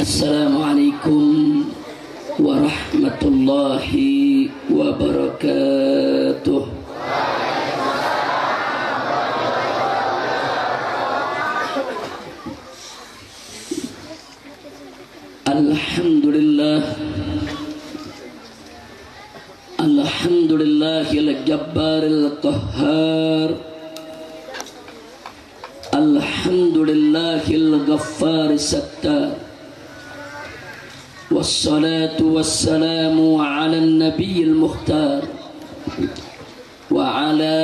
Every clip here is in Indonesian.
Assalamualaikum warahmatullahi wabarakatuh. Alhamdulillah, alhamdulillahil jabbaril qahhar, alhamdulillahil ghaffaris sattar. Wassalatu wassalamu ala nabiyil mukhtar wa ala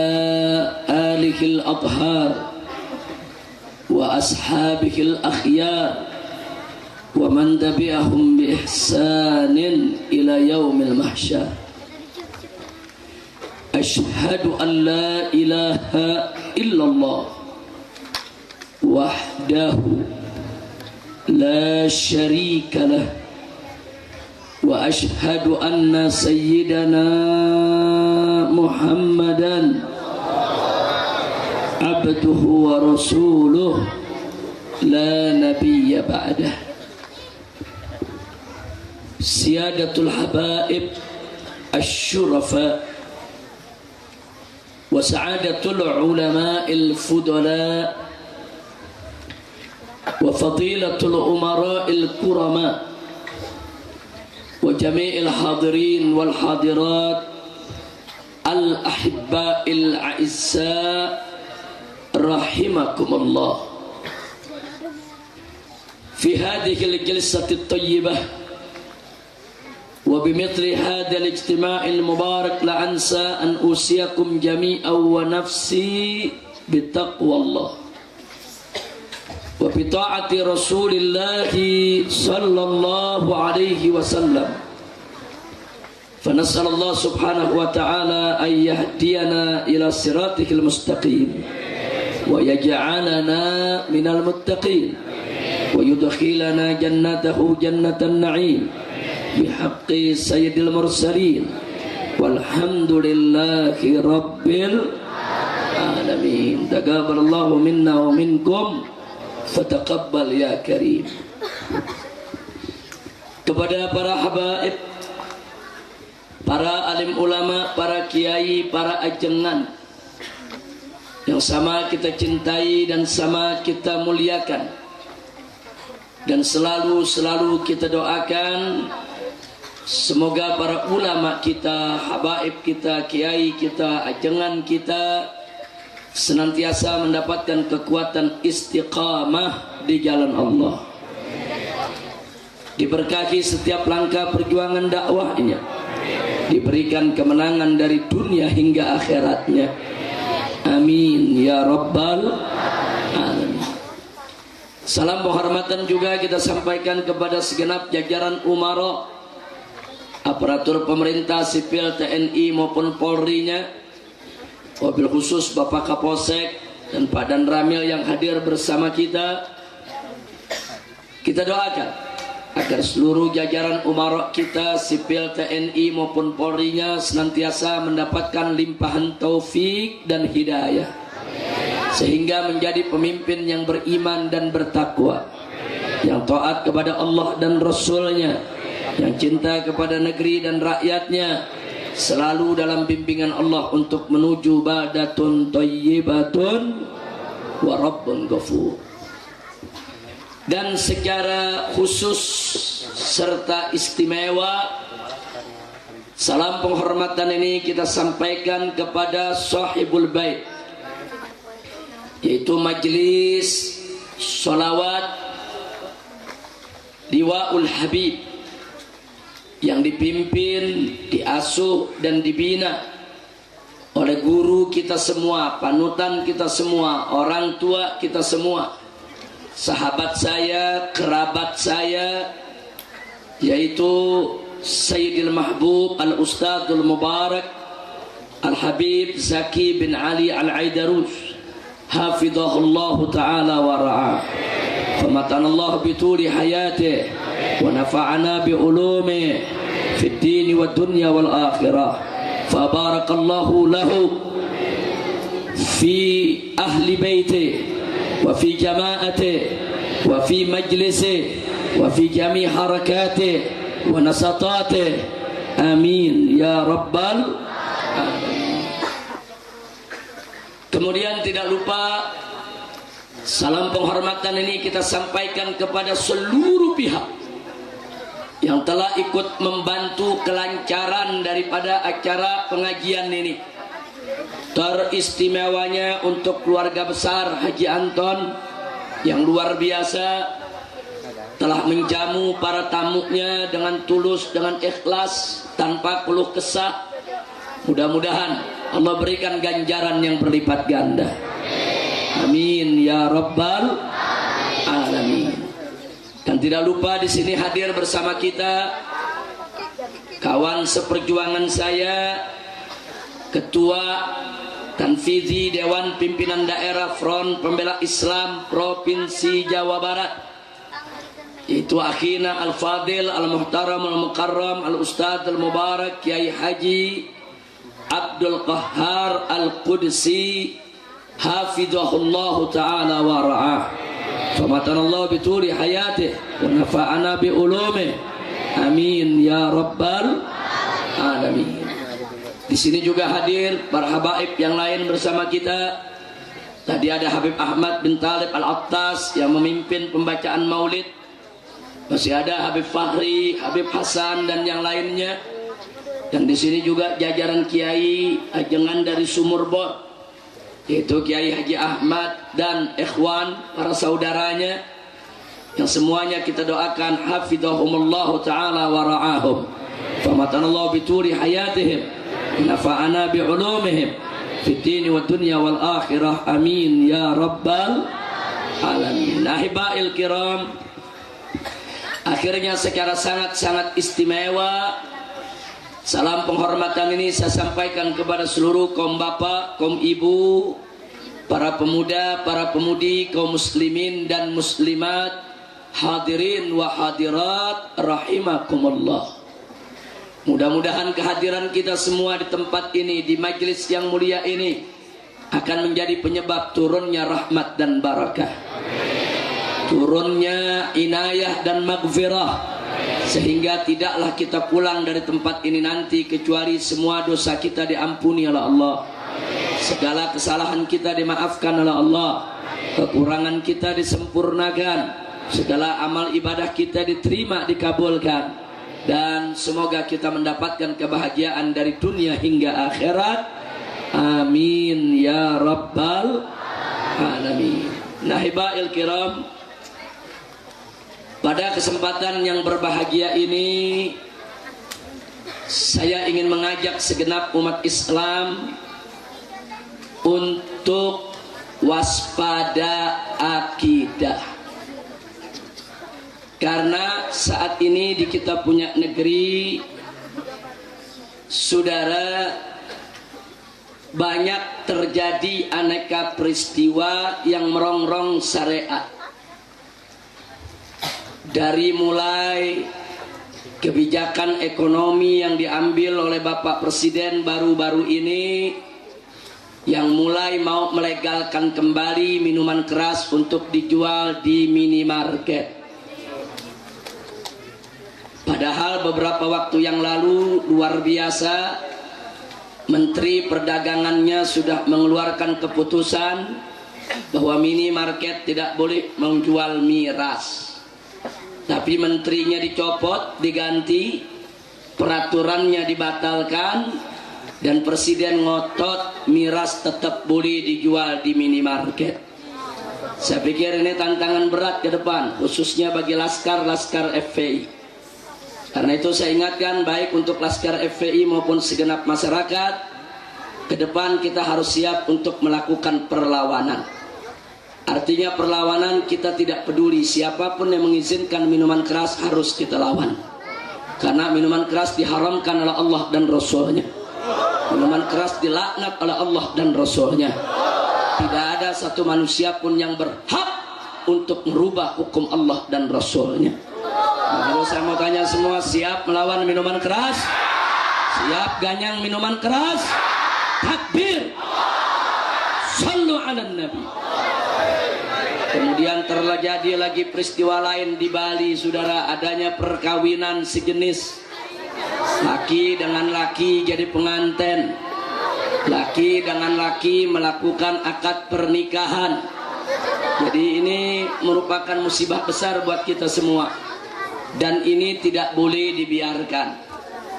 alihil athhar wa ashabihil akhyar wa man tabi'ahum bi ihsanin ila yaumil mahsyar. Ashhadu an la ilaha illallah wahdahu la syarika lah wa ashhadu anna sayyidana Muhammadan abduhu wa rasuluh la nabiyya ba'dah. Siyadatul habaib asy-syurafa wa sa'adatul ulama'il fudala wa fadilatul umara'il kurama wa jami'il hadirin wal hadirat al ahibba'il a'izza rahimakumullah. Fi hadhihi al jalsati at-tayyibah wa bimithli hadha al-ijtima' al-mubarak la ansa an usiyakum jami'an wa nafsi bittaqwallah wa bi ta'ati Rasulillah sallallahu alaihi wasallam. Fa nas'alullah subhanahu wa ta'ala an yahdiyana ila siratikal mustaqim wa yaj'alana minal muttaqin wa yudkhilana jannatahu jannatan na'im bihaqqi sayyidil mursalin walhamdulillahi rabbil alamin. Taqabbalallahu minna wa minkum fataqabbal ya karim. Kepada para habaib, para alim ulama, para kiai, para ajengan yang sama kita cintai dan sama kita muliakan, dan selalu kita doakan semoga para ulama kita, habaib kita, kiai kita, ajengan kita senantiasa mendapatkan kekuatan istiqamah di jalan Allah, diberkahi setiap langkah perjuangan dakwahnya, diberikan kemenangan dari dunia hingga akhiratnya. Amin ya rabbal alamin. Salam penghormatan juga kita sampaikan kepada segenap jajaran umara, aparatur pemerintah sipil TNI maupun Polri-nya, wabil khusus Bapak Kapolsek dan Pak Dan Ramil yang hadir bersama kita. Kita doakan agar seluruh jajaran umara kita, sipil TNI maupun Polri-nya senantiasa mendapatkan limpahan taufik dan hidayah, sehingga menjadi pemimpin yang beriman dan bertakwa, yang taat kepada Allah dan Rasul-Nya, yang cinta kepada negeri dan rakyatnya, selalu dalam bimbingan Allah untuk menuju badatun thayyibatun wa rabbun ghafur. Dan secara khusus serta istimewa, salam penghormatan ini kita sampaikan kepada sahibul bait, yaitu Majelis Sholawat Liwaul Habib, yang dipimpin, diasuh dan dibina oleh guru kita semua, panutan kita semua, orang tua kita semua, sahabat saya, kerabat saya, yaitu Sayyidil Mahbub Al-Ustadzul Mubarak Al-Habib Zaki bin Ali Al-Aidarus, hafidhahullahu ta'ala wa ra'ah, famatanallahu bituli hayatih wa nafa'ana bi ulumi fid dini wad dunya wal akhirah, fa barakallahu lahu fi ahli baiti wa fi jama'ati wa fi majlisi wa fi jami' harakatih wa nasatatih. Amin ya rabbal alamin. Kemudian tidak lupa salam penghormatan ini kita sampaikan kepada seluruh pihak yang telah ikut membantu kelancaran daripada acara pengajian ini. Teristimewanya untuk keluarga besar Haji Anton yang luar biasa telah menjamu para tamunya dengan tulus, dengan ikhlas, tanpa keluh kesah. Mudah-mudahan Allah berikan ganjaran yang berlipat ganda. Amin ya rabbal alamin. Dan tidak lupa di sini hadir bersama kita kawan seperjuangan saya, Ketua Tanfizi Dewan Pimpinan Daerah Front Pembela Islam Provinsi Jawa Barat, yaitu akhina Al-Fadil Al-Muhtaram Al-Mukarram Al-Ustadz Al-Mubarak Kiai Haji Abdul Qahhar Al-Qudsi hafizahullahu ta'ala wa ra'ah. Famatanallahu bituli hayatih wa nafa'ana bi ulumih. Amin ya rabbal alamin. Di sini juga hadir para habaib yang lain bersama kita. Tadi ada Habib Ahmad bin Talib Al-Attas yang memimpin pembacaan maulid. Masih ada Habib Fahri, Habib Hasan dan yang lainnya. Dan di sini juga jajaran kiai ajengan dari Sumur Bor, yaitu Kiai Haji Ahmad dan ikhwan para saudaranya yang semuanya kita doakan hafizahumullah taala wa ra'ahum. Famatanallahu bituri hayatihim nafa'ana bi ulumihim fid din wa dunya wal akhirah. Amin ya rabbal alamin. Ahibail kiram, akhirnya secara sangat-sangat istimewa salam penghormatan ini saya sampaikan kepada seluruh kaum bapak, kaum ibu, para pemuda, para pemudi, kaum muslimin dan muslimat, hadirin wa hadirat rahimakumullah. Mudah-mudahan kehadiran kita semua di tempat ini, di majelis yang mulia ini akan menjadi penyebab turunnya rahmat dan barakah, turunnya inayah dan maghfirah, sehingga tidaklah kita pulang dari tempat ini nanti kecuali semua dosa kita diampuni oleh Allah, segala kesalahan kita dimaafkan oleh Allah, kekurangan kita disempurnakan, segala amal ibadah kita diterima, dikabulkan, dan semoga kita mendapatkan kebahagiaan dari dunia hingga akhirat. Amin ya rabbal alamin. Nahibail kiram, pada kesempatan yang berbahagia ini saya ingin mengajak segenap umat Islam untuk waspada akidah. Karena saat ini di kita punya negeri, saudara, banyak terjadi aneka peristiwa yang merongrong syariat. Dari mulai kebijakan ekonomi yang diambil oleh Bapak Presiden baru-baru ini, yang mulai mau melegalkan kembali minuman keras untuk dijual di minimarket. Padahal beberapa waktu yang lalu luar biasa, Menteri Perdagangannya sudah mengeluarkan keputusan bahwa minimarket tidak boleh menjual miras. Tapi menterinya dicopot, diganti, peraturannya dibatalkan, dan presiden ngotot miras tetap boleh dijual di minimarket. Saya pikir ini tantangan berat ke depan, khususnya bagi laskar-laskar FPI. Karena itu saya ingatkan baik untuk laskar FPI maupun segenap masyarakat, ke depan kita harus siap untuk melakukan perlawanan. Artinya perlawanan, kita tidak peduli siapapun yang mengizinkan minuman keras harus kita lawan. Karena minuman keras diharamkan oleh Allah dan Rasulnya. Minuman keras dilaknat oleh Allah dan Rasulnya. Tidak ada satu manusia pun yang berhak untuk merubah hukum Allah dan Rasulnya. Lalu saya mau tanya semua, siap melawan minuman keras? Siap ganyang minuman keras? Takbir! Sallu ala Nabi. Kemudian Kemudian terjadi lagi peristiwa lain di Bali, saudara, adanya perkawinan sejenis. Laki dengan laki jadi pengantin, laki dengan laki melakukan akad pernikahan. Jadi ini merupakan musibah besar buat kita semua, dan ini tidak boleh dibiarkan.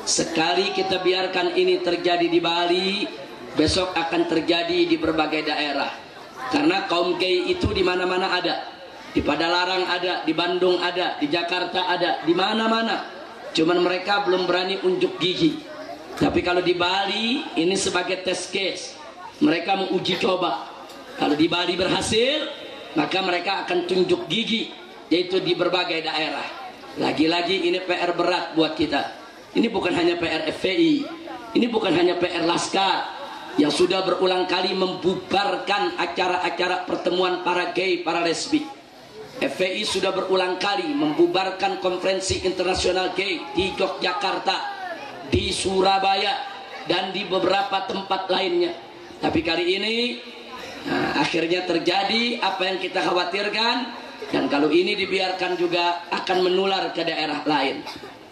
Sekali kita biarkan ini terjadi di Bali, besok akan terjadi di berbagai daerah. Karena kaum gay itu di mana-mana ada. Di Padalarang ada, di Bandung ada, di Jakarta ada, di mana-mana. Cuman mereka belum berani unjuk gigi. Tapi kalau di Bali ini sebagai test case, mereka mau uji coba. Kalau di Bali berhasil, maka mereka akan tunjuk gigi, yaitu di berbagai daerah. Lagi-lagi ini PR berat buat kita. Ini bukan hanya PR FPI, ini bukan hanya PR Laskar yang sudah berulang kali membubarkan acara-acara pertemuan para gay, para lesbi. FPI sudah berulang kali membubarkan konferensi internasional gay di Yogyakarta, di Surabaya, dan di beberapa tempat lainnya. Tapi kali ini akhirnya terjadi apa yang kita khawatirkan, dan kalau ini dibiarkan juga akan menular ke daerah lain.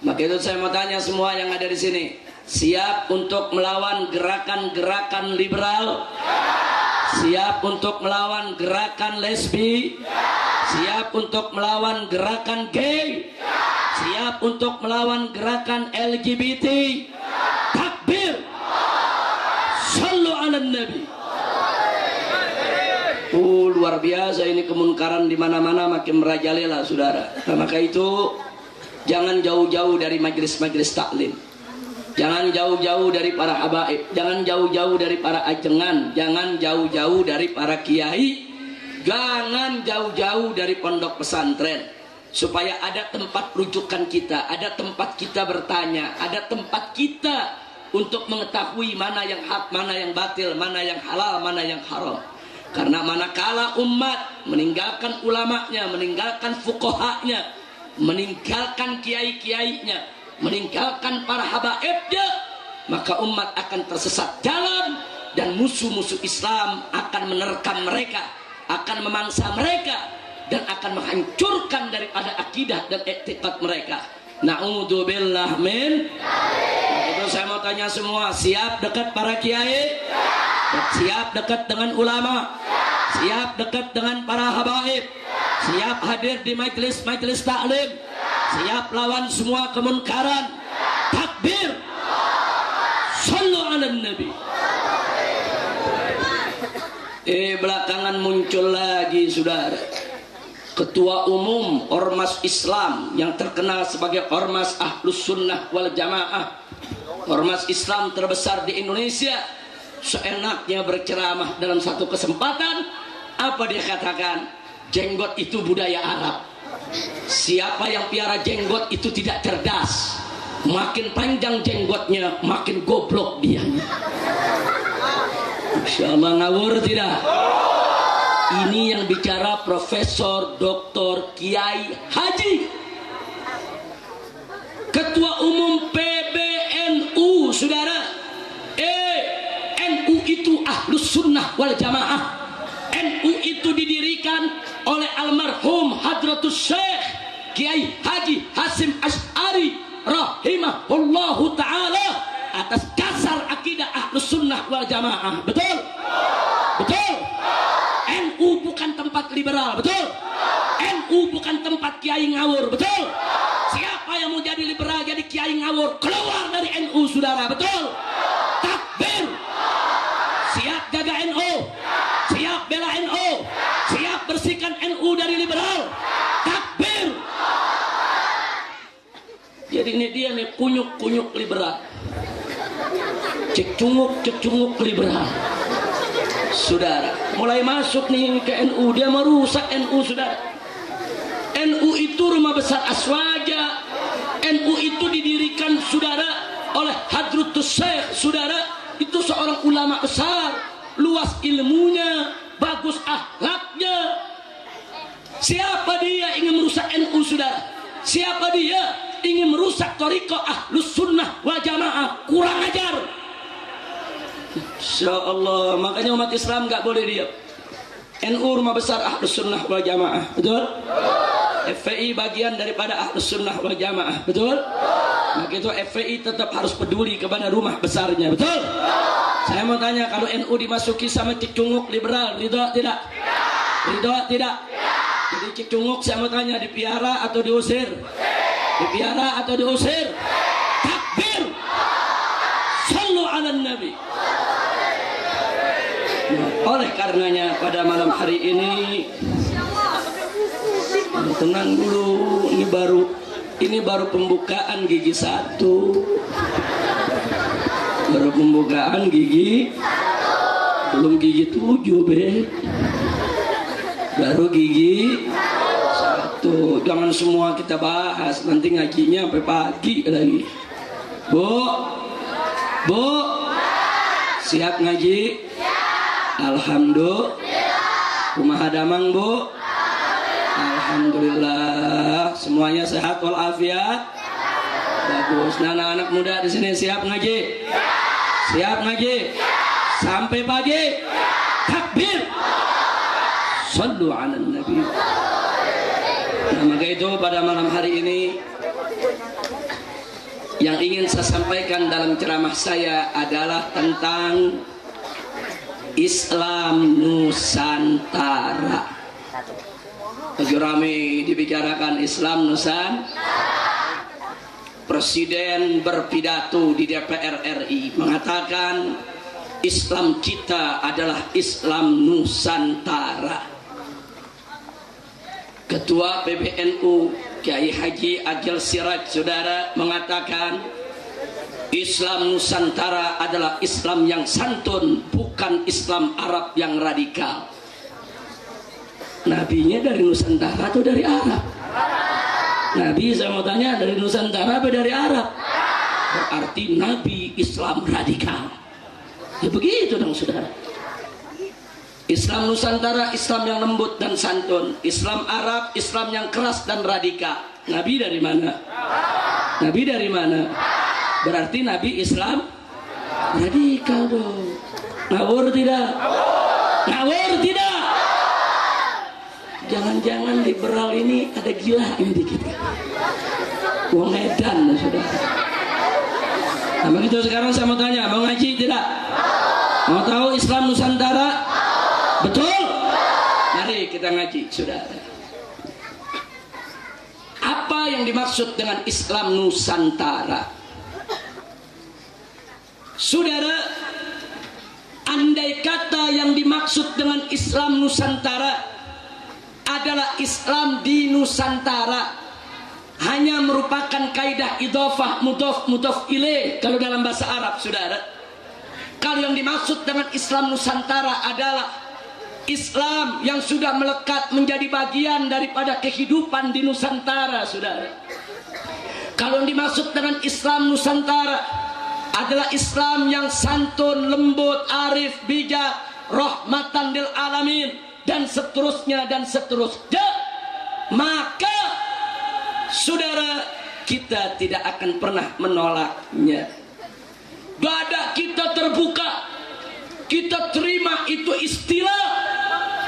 Maka itu saya mau tanya semua yang ada di sini, siap untuk melawan gerakan-gerakan liberal? Siap untuk melawan gerakan lesbi? Siap untuk melawan gerakan gay? Siap untuk melawan gerakan LGBT? Takbir! Sallu ala Nabi. Luar biasa ini kemunkaran di mana-mana makin merajalela, saudara. Nah, maka itu jangan jauh-jauh dari majelis-majelis taklim. Jangan jauh-jauh dari para habaib, jangan jauh-jauh dari para ajengan, jangan jauh-jauh dari para kiai, jangan jauh-jauh dari pondok pesantren, supaya ada tempat rujukan kita, ada tempat kita bertanya, ada tempat kita untuk mengetahui mana yang hak, mana yang batil, mana yang halal, mana yang haram. Karena manakala umat meninggalkan ulamanya, meninggalkan fuqahanya, meninggalkan kiai-kiainya, meninggalkan para habaibnya, maka umat akan tersesat jalan, dan musuh-musuh Islam akan menerkam mereka, akan memangsa mereka, dan akan menghancurkan daripada akidah dan etikad mereka. Na'udzubillah min. Itu saya mau tanya semua, siap dekat para kiai? Siap dekat dengan ulama? Siap dekat dengan para habaib? Siap hadir di majelis-majelis taklim? Siap lawan semua kemunkaran? Takbir! Sallu ala Nabi. Belakangan muncul lagi, saudara, ketua umum Ormas Islam yang terkenal sebagai Ormas Ahlus Sunnah wal Jamaah, Ormas Islam terbesar di Indonesia, seenaknya berceramah dalam satu kesempatan. Apa dia katakan? Jenggot itu budaya Arab. Siapa yang piara jenggot itu tidak cerdas. Makin panjang jenggotnya, makin goblok dia. Insya Allah ngawur tidak? Ini yang bicara Profesor Dr. Kiai Haji, Ketua Umum PBNU, saudara. NU itu Ahlus Sunnah wal Jamaah. NU itu didirikan oleh almarhum Hadratus Syekh Kiai Haji Hasim Asy'ari rahimahullahu ta'ala atas dasar akidah Ahlus Sunnah wal Jamaah. Betul? Betul? NU bukan tempat liberal. Betul? NU bukan tempat kiai ngawur. Betul? Siapa yang mau jadi liberal, jadi kiai ngawur, keluar dari NU, saudara. Betul? Takbir! Siap jaga NU, siap bela NU, siap bersihkan NU dari liberal. Takbir! Jadi ini dia nih, kunyuk-kunyuk liberal, cek-cunguk liberal. Saudara, mulai masuk nih ke NU, dia merusak NU, saudara. NU itu rumah besar Aswaja. NU itu didirikan, saudara, oleh Hadratus Syekh, saudara. Itu seorang ulama besar, luas ilmunya, bagus akhlaknya. Siapa dia ingin merusak NU, saudara? Siapa dia ingin merusak thariqah Ahlus Sunnah wal Jamaah? Kurang ajar. Insya Allah, makanya umat Islam nggak boleh diam. NU rumah besar Ahlus Sunnah wal Jamaah, betul? FPI bagian daripada Ahlus Sunnah wal Jamaah, betul? Maka itu FPI tetap harus peduli kepada rumah besarnya, betul? Saya mau tanya, kalau NU dimasuki sama Cik Cunguk liberal, ridho tidak? Ridho tidak? Jadi Cik Cunguk saya mau tanya, dipiara atau diusir? Dipiara atau diusir? Takbir! Sallu ala Nabi. Oleh karenanya pada malam hari ini tenang dulu, ini baru pembukaan gigi 1, baru pembukaan gigi, belum gigi 7 be, baru gigi 1. Jangan semua kita bahas, nanti ngajinya sampai pagi lagi. Bu, siap ngaji? Alhamdulillah. Kumaha damang bu? Alhamdulillah. Semuanya sehat walafiat. Bagus. Nah, anak-anak muda di sini siap ngaji? Siap ngaji? Sampai pagi? Takbir. Sallu ala Nabi. Nah, maka itu pada malam hari ini yang ingin saya sampaikan dalam ceramah saya adalah tentang Islam Nusantara. Lagi rame dibicarakan Islam Nusantara. Presiden berpidato di DPR RI mengatakan Islam kita adalah Islam Nusantara. Ketua PBNU Kiai Haji Agil Siraj saudara mengatakan Islam Nusantara adalah Islam yang santun, bukan Islam Arab yang radikal. Nabinya dari Nusantara atau dari Arab? Nabi saya mau tanya dari Nusantara atau dari Arab? Berarti Nabi Islam radikal. Ya begitu dong saudara. Islam Nusantara, Islam yang lembut dan santun. Islam Arab, Islam yang keras dan radikal. Nabi dari mana? Nabi dari mana? Berarti Nabi Islam radikal dong. Ngawur tidak? Ngawur tidak? Jangan-jangan liberal ini ada gila ini dikit. Wong edan sudah. Nah begitu sekarang saya mau tanya, mau ngaji tidak? Mau tahu Islam Nusantara? Betul? Mari kita ngaji, saudara. Apa yang dimaksud dengan Islam Nusantara? Saudara, andai kata yang dimaksud dengan Islam Nusantara adalah Islam di Nusantara, hanya merupakan kaidah idhofah mudhof ilaih kalau dalam bahasa Arab, saudara. Kalau yang dimaksud dengan Islam Nusantara adalah Islam yang sudah melekat menjadi bagian daripada kehidupan di Nusantara, saudara. Kalau yang dimaksud dengan Islam Nusantara adalah Islam yang santun, lembut, arif, bijak, rahmatan lil alamin, dan seterusnya dan seterusnya, maka saudara, kita tidak akan pernah menolaknya. Dada kita terbuka, kita terima itu istilah,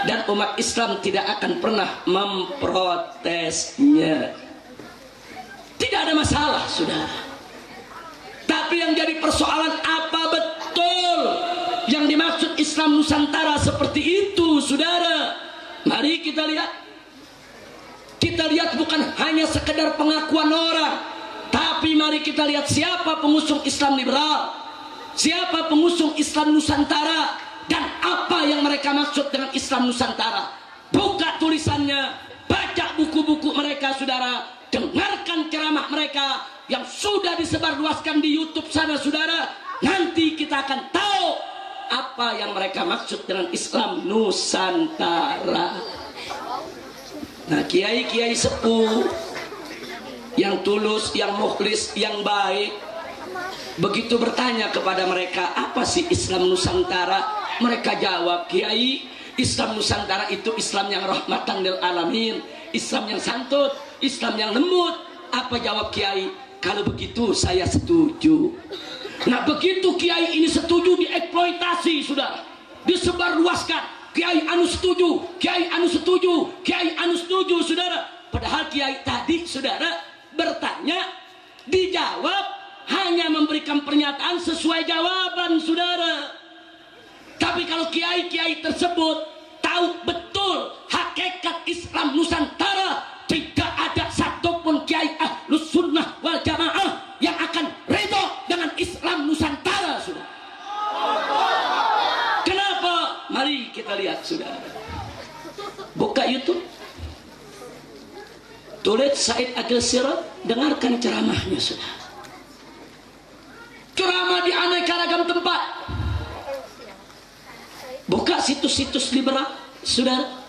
dan umat Islam tidak akan pernah memprotesnya. Tidak ada masalah, saudara. Tapi yang jadi persoalan, apa betul yang dimaksud Islam Nusantara seperti itu, saudara? Mari kita lihat. Kita lihat bukan hanya sekedar pengakuan orang, tapi mari kita lihat siapa pengusung Islam liberal, siapa pengusung Islam Nusantara, dan apa yang mereka maksud dengan Islam Nusantara. Buka tulisannya, baca buku-buku mereka, saudara. Dengarkan ceramah mereka yang sudah disebarluaskan di YouTube sana, saudara. Nanti kita akan tahu apa yang mereka maksud dengan Islam Nusantara. Nah, kiai-kiai sepuh yang tulus, yang mukhlis, yang baik, begitu bertanya kepada mereka, apa sih Islam Nusantara? Mereka jawab, Kiai, Islam Nusantara itu Islam yang rahmatan lil alamin, Islam yang santun, Islam yang lembut. Apa jawab Kiai? Kalau begitu saya setuju. Nah begitu Kiai ini setuju, dieksploitasi, sudah disebarluaskan. Kiai anu setuju, Kiai anu setuju, Kiai anu setuju, saudara. Padahal Kiai tadi, saudara, bertanya, dijawab, hanya memberikan pernyataan sesuai jawaban, saudara. Tapi kalau Kiai-Kiai tersebut tahu betul hakikat Islam Nusantara, tidak ada satupun Kiai Ahlus Sunnah wal Jamaah yang akan ridho dengan Islam Nusantara, saudara. Kenapa? Mari kita lihat, saudara. Buka YouTube, tulis Said Agil Sirot, dengarkan ceramahnya, saudara. Ceramah di aneka ragam tempat. Buka situs-situs liberal, saudara.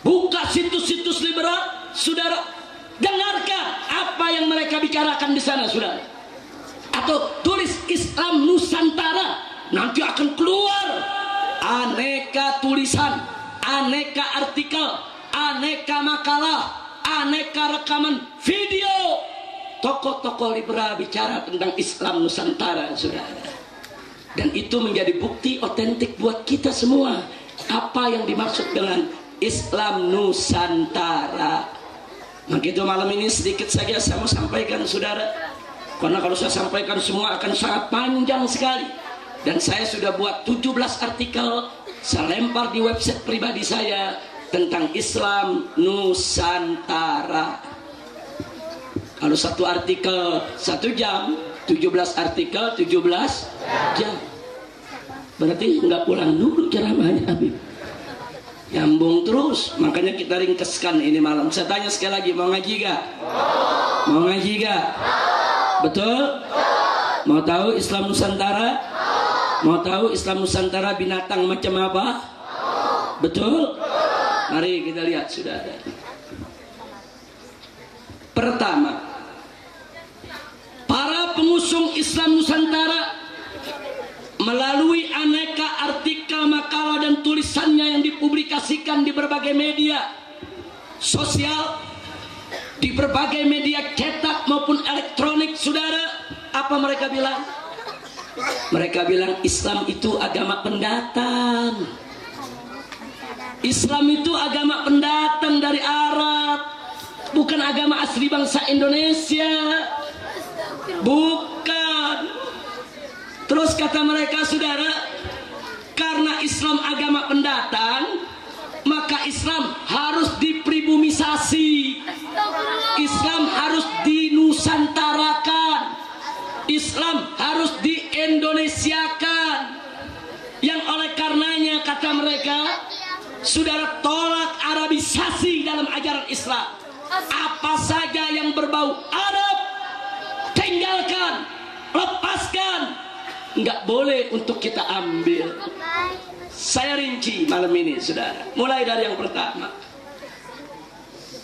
Buka situs-situs liberal, saudara. Dengarkan apa yang mereka bicarakan di sana, saudara. Atau tulis Islam Nusantara, nanti akan keluar aneka tulisan, aneka artikel, aneka makalah, aneka rekaman video tokoh-tokoh liberal bicara tentang Islam Nusantara, saudara. Dan itu menjadi bukti otentik buat kita semua apa yang dimaksud dengan Islam Nusantara. Maka itu malam ini sedikit saja saya mau sampaikan, saudara, karena kalau saya sampaikan semua akan sangat panjang sekali. Dan saya sudah buat 17 artikel, saya lempar di website pribadi saya tentang Islam Nusantara. Kalau satu artikel 1 jam, 17 artikel 17 jam. Berarti nggak pulang dulu ceramahnya, Habib. Nyambung terus. Makanya kita ringkeskan ini malam. Saya tanya sekali lagi, mau ngaji gak? Mau ngaji gak? Betul? Mau tahu Islam Nusantara? Mau tahu Islam Nusantara binatang macam apa? Betul? Mari kita lihat, saudara. Pertama, para pengusung Islam Nusantara melalui aneka artikel, makalah dan tulisannya yang dipublikasikan di berbagai media sosial, di berbagai media cetak maupun elektronik, saudara, apa mereka bilang? Mereka bilang Islam itu agama pendatang. Islam itu agama pendatang dari Arab, bukan agama asli bangsa Indonesia. Bukan. Terus kata mereka, saudara, karena Islam agama pendatang, maka Islam harus dipribumisasi. Islam harus dinusantarakan. Islam harus diindonesiakan. Yang oleh karenanya, kata mereka, saudara, tolak Arabisasi dalam ajaran Islam. Apa saja yang berbau Arab, tinggalkan, lepaskan. Nggak boleh untuk kita ambil. Saya rinci malam ini, saudara. Mulai dari yang pertama.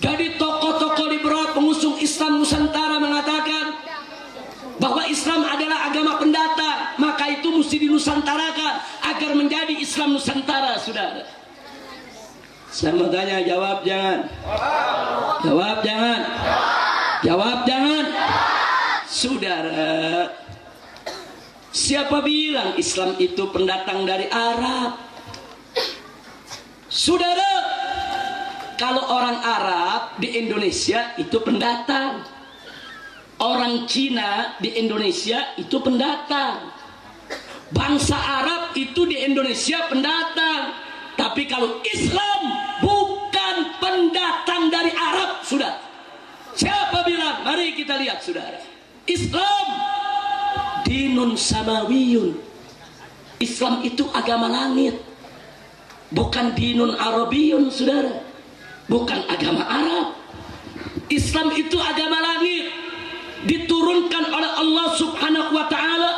Jadi tokoh-tokoh liberal pengusung Islam Nusantara mengatakan bahwa Islam adalah agama pendatang, maka itu mesti dinusantarakan agar menjadi Islam Nusantara, saudara. Saya mau tanya, jawab jangan. Jawab jangan. Jawab jangan. Saudara, siapa bilang Islam itu pendatang dari Arab? Saudara, kalau orang Arab di Indonesia itu pendatang. Orang Cina di Indonesia itu pendatang. Bangsa Arab itu di Indonesia pendatang. Tapi kalau Islam bukan pendatang dari Arab, saudara. Siapa bilang? Mari kita lihat, saudara. Islam dinun samawiyun. Islam itu agama langit, bukan dinun arabiyun, saudara. Bukan agama Arab. Islam itu agama langit, diturunkan oleh Allah Subhanahu wa ta'ala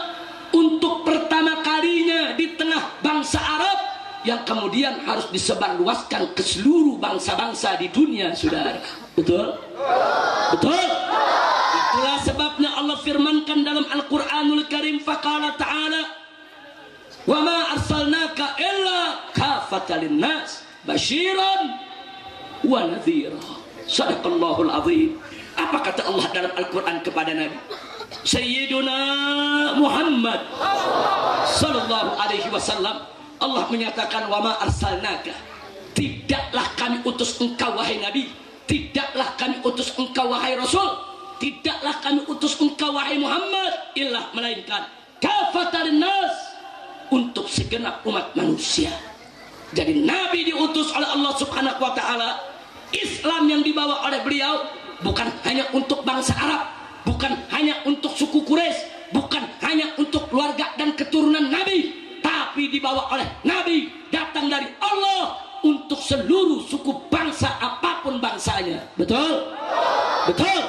untuk pertama kalinya di tengah bangsa Arab, yang kemudian harus disebarluaskan ke seluruh bangsa-bangsa di dunia, saudara. Betul? Betul? Itulah sebabnya Allah firmankan dalam Al-Quranul Karim, faqala ta'ala, wa ma arsalnaka illa kafatan linnas basyiran wa nadhira. Sadaqallahul azim. Apa kata Allah dalam Al-Quran kepada Nabi Sayyiduna Muhammad sallallahu alaihi wasallam, Allah menyatakan wa ma arsalnaka, tidaklah kami utus engkau wahai Nabi, tidaklah kami utus engkau wahai Rasul, tidaklah kami utus engkau wahai Muhammad illa melainkan kafatan nas, untuk segenap umat manusia. Jadi Nabi diutus oleh Allah Subhanahu wa taala. Islam yang dibawa oleh beliau bukan hanya untuk bangsa Arab, bukan hanya untuk suku Quraisy, bukan hanya untuk keluarga dan keturunan Nabi, tapi dibawa oleh Nabi, datang dari Allah untuk seluruh suku bangsa apapun bangsanya. Betul? Betul?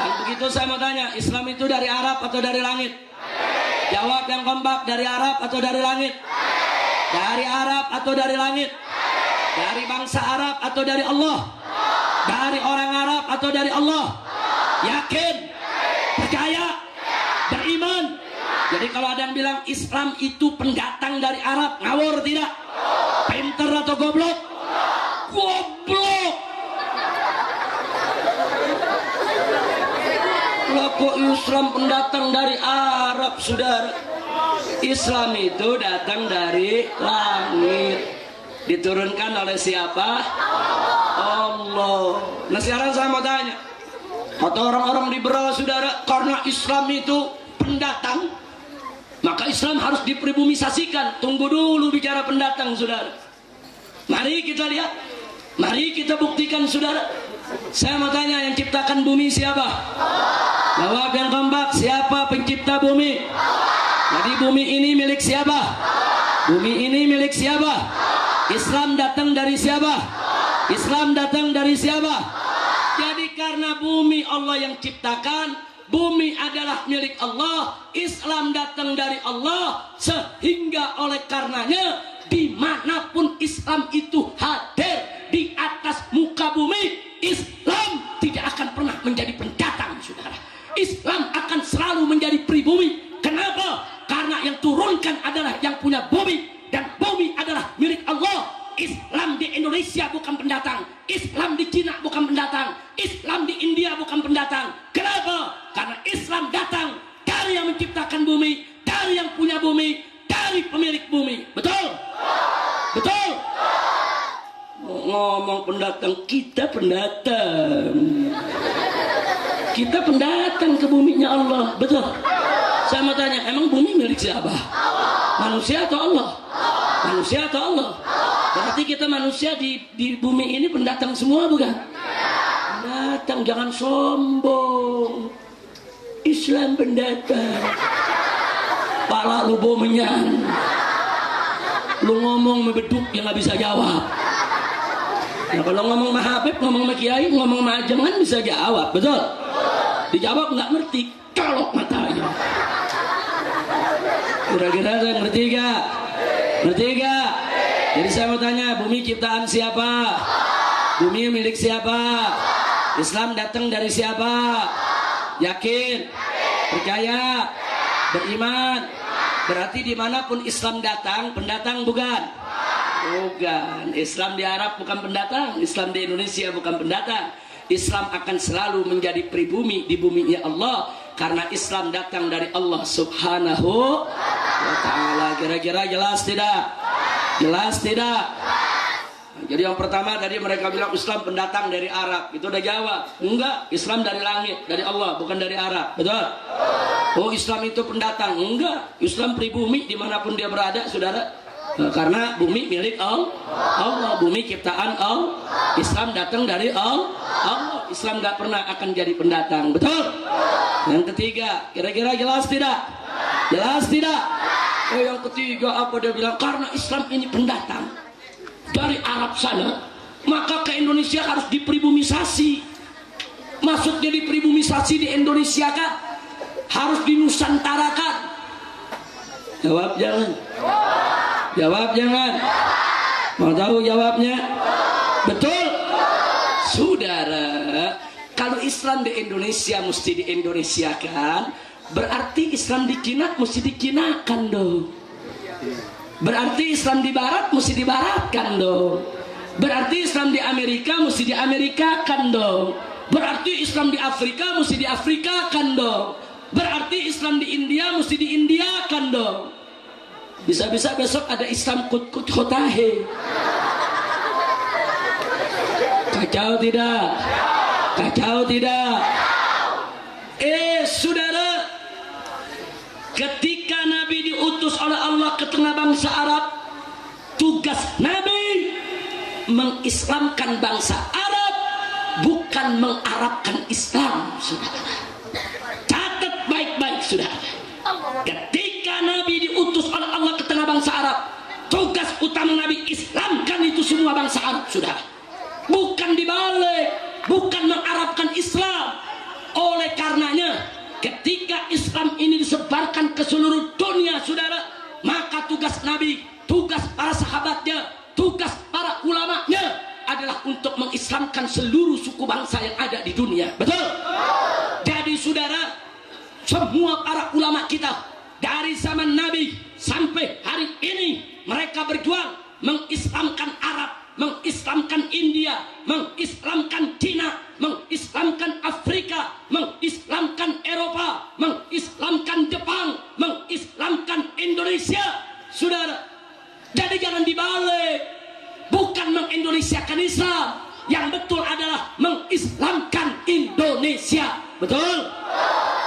Dan begitu saya mau tanya, Islam itu dari Arab atau dari langit? Jawab yang kompak, dari Arab atau dari langit? Dari Arab atau dari langit? Dari bangsa Arab atau dari Allah? Dari orang Arab atau dari Allah? Yakin? Percaya? Beriman? Jadi kalau ada yang bilang Islam itu pendatang dari Arab, ngawur tidak? Pinter atau goblok? Goblok! Lah kok Islam pendatang dari Arab, saudara? Islam itu datang dari langit, diturunkan oleh siapa? Allah. Nah sekarang saya mau tanya, kata orang-orang liberal, saudara, karena Islam itu pendatang, maka Islam harus dipribumisasikan. Tunggu dulu bicara pendatang, saudara. Mari kita lihat, mari kita buktikan, saudara. Saya mau tanya, yang ciptakan bumi siapa? Jawab yang kompak, siapa pencipta bumi? Jadi bumi ini milik siapa? Bumi ini milik siapa? Islam datang dari siapa? Islam datang dari siapa? Jadi karena bumi Allah yang ciptakan, bumi adalah milik Allah, Islam datang dari Allah, sehingga oleh karenanya dimanapun Islam itu hadir di atas muka bumi, Islam tidak akan pernah menjadi pendatang, saudara. Islam akan selalu menjadi pribumi. Kenapa? Karena yang turunkan adalah yang punya bumi, dan bumi adalah milik Allah. Islam di Indonesia bukan pendatang, Islam di Cina bukan pendatang, Islam di India bukan pendatang. Kenapa? Karena Islam datang dari yang menciptakan bumi, dari yang punya bumi, dari pemilik bumi. Betul? Betul? Ngomong pendatang, kita pendatang. Kita pendatang ke buminya Allah. Betul? Saya mau tanya, emang bumi milik siapa? Manusia atau Allah? Manusia atau Allah? Berarti kita manusia di bumi ini pendatang semua, bukan? Pendatang, jangan sombong. Islam pendatang. Pala lu bomenyan. Lu ngomong membeduk yang gak bisa jawab. Nah, kalau ngomong sama Habib, ngomong sama Kiai, ngomong sama Jangan bisa jawab, betul? Dijawab nggak ngerti, colok matanya. Kira-kira saya ngerti gak? Ngerti gak? Jadi saya mau tanya, bumi ciptaan siapa? Bumi milik siapa? Islam datang dari siapa? Yakin? Percaya? Beriman? Berarti dimanapun Islam datang, pendatang bukan? Bukan. Islam di Arab bukan pendatang, Islam di Indonesia bukan pendatang. Islam akan selalu menjadi pribumi di buminya Allah, karena Islam datang dari Allah Subhanahu wa ta'ala. Kira-kira jelas tidak? Jelas tidak? Jadi yang pertama tadi mereka bilang Islam pendatang dari Arab, itu udah jawab. Enggak, Islam dari langit, dari Allah, bukan dari Arab. Betul? Oh, Islam itu pendatang? Enggak, Islam pribumi dimanapun dia berada, saudara. Karena bumi milik Allah, bumi ciptaan Allah. Islam datang dari Allah. Islam gak pernah akan jadi pendatang. Betul? Yang ketiga, kira-kira jelas tidak? Jelas tidak? Oh, yang ketiga apa dia bilang? Karena Islam ini pendatang dari Arab sana, maka ke Indonesia harus dipribumisasi. Maksudnya dipribumisasi di Indonesia kan? Harus dinusantarakan. Jawab jangan. Jawab jangan. Mau tahu jawabnya? Betul? Saudara, kalau Islam di Indonesia mesti di-Indonesiakan, berarti Islam di Cina mesti dikinakan dong. Berarti Islam di Barat mesti dibaratkan dong. Berarti Islam di Amerika mesti diamerikakan dong. Berarti Islam di Afrika mesti diafrikakan dong. Berarti Islam di India mesti diindiakan dong. Bisa-bisa besok ada Islam kut-kut khotahe. Kacau tidak? Kacau tidak? Saudara, ketika Nabi diutus oleh Allah ke tengah bangsa Arab, tugas Nabi mengislamkan bangsa Arab, bukan mengarabkan Islam. Saudara, catat baik-baik, saudara. Ketika Nabi diutus oleh Allah ke tengah bangsa Arab, tugas utama Nabi islamkan itu semua bangsa Arab, saudara. Bukan dibalik, bukan mengarabkan Islam. Oleh karenanya, ketika Islam ini disebarkan ke seluruh dunia, saudara, maka tugas Nabi, tugas para sahabatnya, tugas para ulamanya adalah untuk mengislamkan seluruh suku bangsa yang ada di dunia. Betul? Jadi saudara, semua para ulama kita dari zaman Nabi sampai hari ini, mereka berjuang mengislamkan Arab, mengislamkan India, mengislamkan Cina, mengislamkan Afrika, mengislamkan Eropa, mengislamkan Jepang, mengislamkan Indonesia, saudara. Jadi jangan dibalik, bukan mengindonesiakan Islam, yang betul adalah mengislamkan Indonesia. Betul?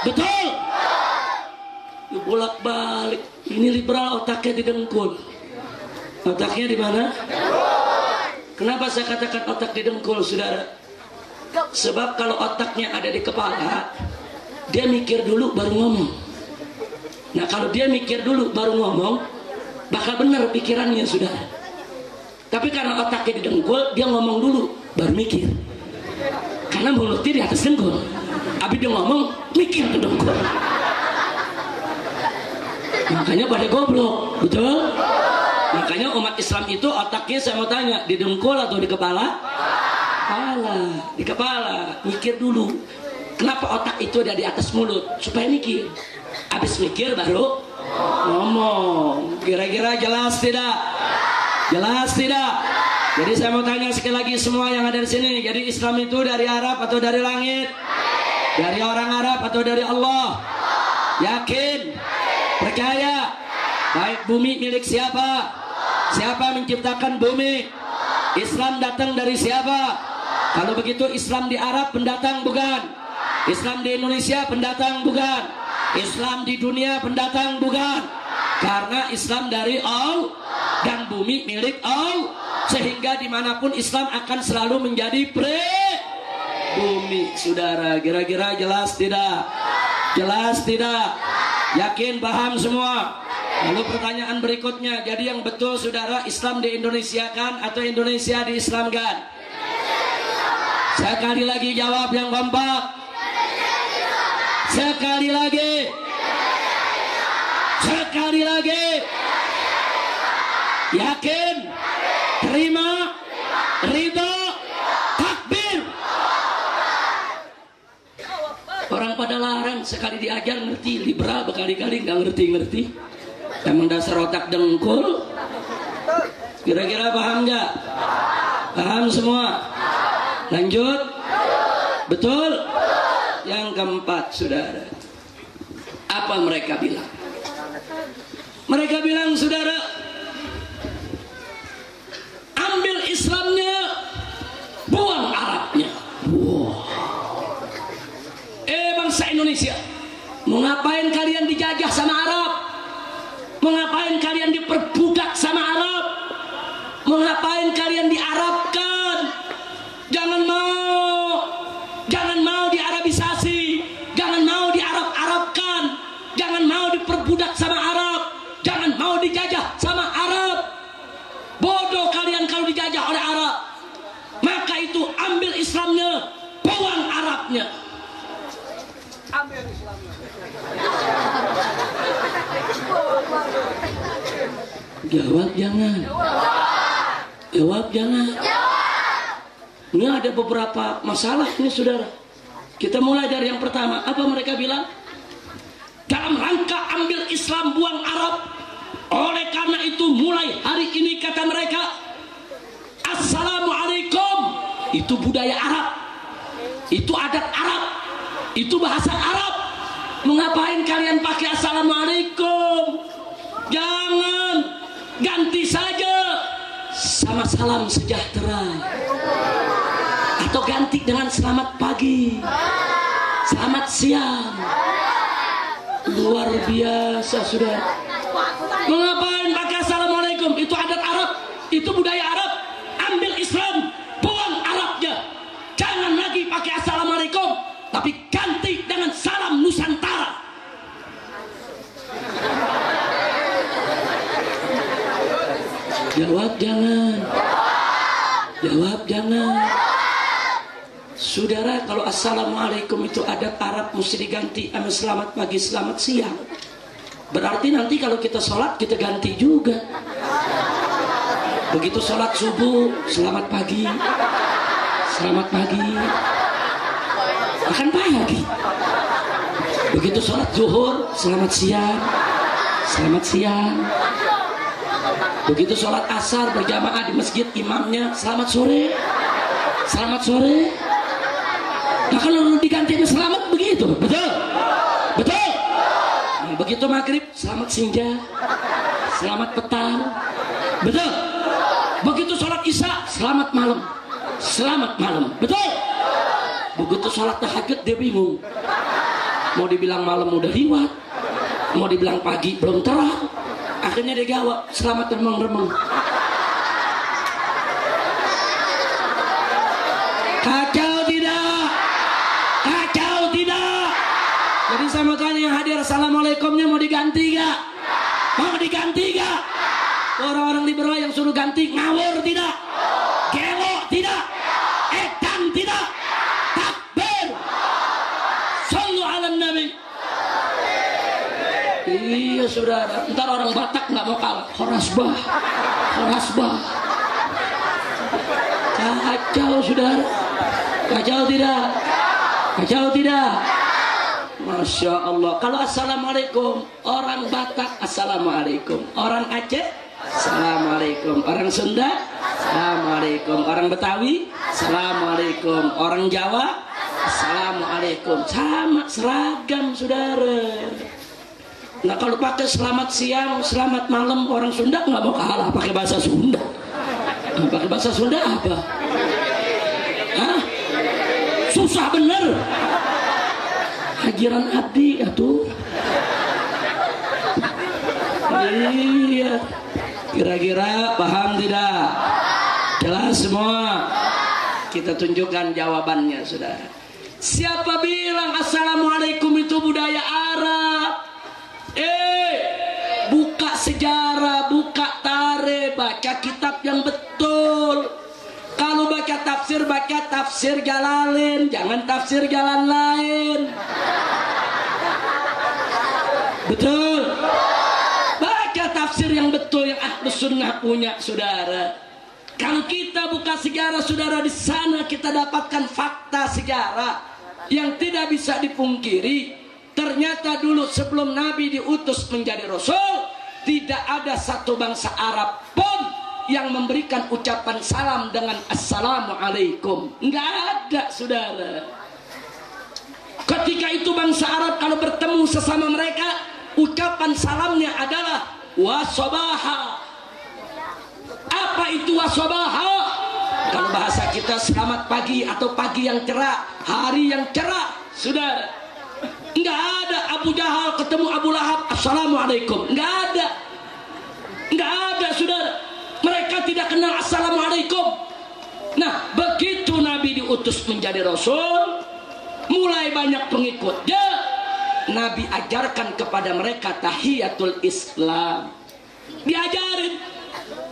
Betul? Bolak-balik, ini liberal otaknya didengkul. Otaknya di mana? Kenapa saya katakan otak didengkul, saudara? Sebab kalau otaknya ada di kepala, dia mikir dulu baru ngomong. Nah, kalau dia mikir dulu baru ngomong, bakal benar pikirannya, saudara. Tapi karena otaknya didengkul, dia ngomong dulu baru mikir. Karena mulutnya di atas dengkul, habis dia ngomong mikir ke dengkul. Makanya pada goblok, betul? Makanya umat Islam itu otaknya, saya mau tanya, di dengkul atau di kepala? Kepala, di kepala. Mikir dulu. Kenapa otak itu ada di atas mulut? Supaya mikir. Habis mikir baru ngomong. Kira-kira jelas tidak? Jelas tidak? Jadi saya mau tanya sekali lagi semua yang ada di sini. Jadi Islam itu dari Arab atau dari langit? Dari orang Arab atau dari Allah? Yakin? Percaya? Baik, bumi milik siapa? Siapa menciptakan bumi? Islam datang dari siapa? Kalau begitu Islam di Arab pendatang bukan? Islam di Indonesia pendatang bukan? Islam di dunia pendatang bukan? Karena Islam dari Allah dan bumi milik Allah, sehingga dimanapun Islam akan selalu menjadi bumi. Saudara, kira-kira jelas tidak? Jelas tidak? Yakin, paham semua? Lalu pertanyaan berikutnya, jadi yang betul saudara, Islam di Indonesia kan atau Indonesia diislamkan? Sekali lagi jawab yang kompak. Sekali lagi. Sekali lagi. Yakin? Terima? Ridho? Takbir? Orang pada larang, sekali diajar ngerti, liberal berkali-kali nggak ngerti-ngerti. Emang dasar otak dengkul. Kira-kira paham nggak? Paham semua? Lanjut. Betul? Yang keempat, saudara, apa mereka bilang? Mereka bilang, saudara, ambil Islamnya, buang Arabnya. Wow. Bangsa Indonesia, mau ngapain kalian dijajah sama Arab? Mau ngapain kalian diperbudak sama Arab? Mau ngapain kalian diarabkan? Jangan mau. Jangan mau diarabisasi. Jangan mau diarab-arabkan. Jangan mau diperbudak sama Arab. Jangan mau dijajah sama Arab. Bodoh kalian kalau dijajah oleh Arab. Maka itu ambil Islamnya, buang Arabnya. Ambil Islamnya. Jawab jangan. Jawab jangan. Ini ada beberapa masalah ini, saudara. Kita mulai dari yang pertama. Apa mereka bilang? Dalam rangka ambil Islam, buang Arab. Oleh karena itu mulai hari ini kata mereka, Assalamualaikum. Itu budaya Arab. Itu adat Arab. Itu bahasa Arab. Mengapain kalian pakai Assalamualaikum? Jangan, ganti saja sama salam sejahtera, atau ganti dengan selamat pagi, selamat siang. Luar biasa sudah. Mengapain pakai assalamualaikum? Itu adat Arab, itu budaya Arab. Ambil Islam, buang Arabnya. Jangan lagi pakai assalamualaikum, tapi ganti dengan salam Nusantara. Jawab jangan. Jawab jangan. Saudara, kalau assalamualaikum itu adat Arab mesti diganti sama selamat pagi, selamat siang. Berarti nanti kalau kita sholat kita ganti juga. Begitu sholat subuh, selamat pagi, selamat pagi, akan pagi. Begitu sholat zuhur, selamat siang, selamat siang. Begitu sholat asar berjamaah di masjid, imamnya selamat sore, selamat sore. Nah kalau diganti selamat begitu, betul, betul. Nah, begitu maghrib, selamat senja, selamat petang, betul. Begitu sholat isya, selamat malam, selamat malam, betul. Begitu sholat tahajud dia bingung, mau dibilang malam udah liwat, mau dibilang pagi belum terang. Akhirnya dia jawab, selamat remeng-remeng. Kacau tidak? Kacau tidak? Jadi sama tanya yang hadir, assalamualaikumnya mau diganti gak? Mau diganti gak? Orang-orang liberal yang suruh ganti ngawur tidak? Gelo tidak? Edan tidak? Takbir. Sallu ala nabi. Iya saudara, ntar orang Batak nggak mau kalah. Khorasbah, khorasbah. Kacau saudara, kacau tidak? Kacau tidak? Masya Allah. Kalau assalamualaikum, orang Batak assalamualaikum, orang Aceh assalamualaikum, orang Sunda assalamualaikum, orang Betawi assalamualaikum, orang Jawa assalamualaikum. Sama, seragam saudara. Nah kalau pakai selamat siang, selamat malam, orang Sunda nggak mau kalah pakai bahasa Sunda. Nah, pakai bahasa Sunda apa? Hah? Susah bener. Hajiran abdi atuh. Iya. Kira-kira paham tidak? Jelas semua. Kita tunjukkan jawabannya, saudara. Siapa bilang assalamualaikum itu budaya Arab? Buka sejarah, buka tarikh, baca kitab yang betul. Kalau baca tafsir Jalalain, jangan tafsir jalan lain. Betul. Baca tafsir yang betul yang Ahlus Sunnah punya, saudara. Kalau kita buka sejarah, saudara, di sana kita dapatkan fakta sejarah yang tidak bisa dipungkiri. Ternyata dulu sebelum Nabi diutus menjadi Rasul, tidak ada satu bangsa Arab pun yang memberikan ucapan salam dengan assalamualaikum. Enggak ada, saudara. Ketika itu bangsa Arab kalau bertemu sesama mereka, ucapan salamnya adalah wasobaha. Apa itu wasobaha? Kalau bahasa kita selamat pagi atau pagi yang cerah, hari yang cerah, saudara. Enggak ada Abu Jahal ketemu Abu Lahab assalamualaikum, enggak ada. Enggak ada, saudara. Mereka tidak kenal assalamualaikum. Nah, begitu Nabi diutus menjadi Rasul, mulai banyak pengikutnya. Nabi ajarkan kepada mereka tahiyatul Islam. Diajarin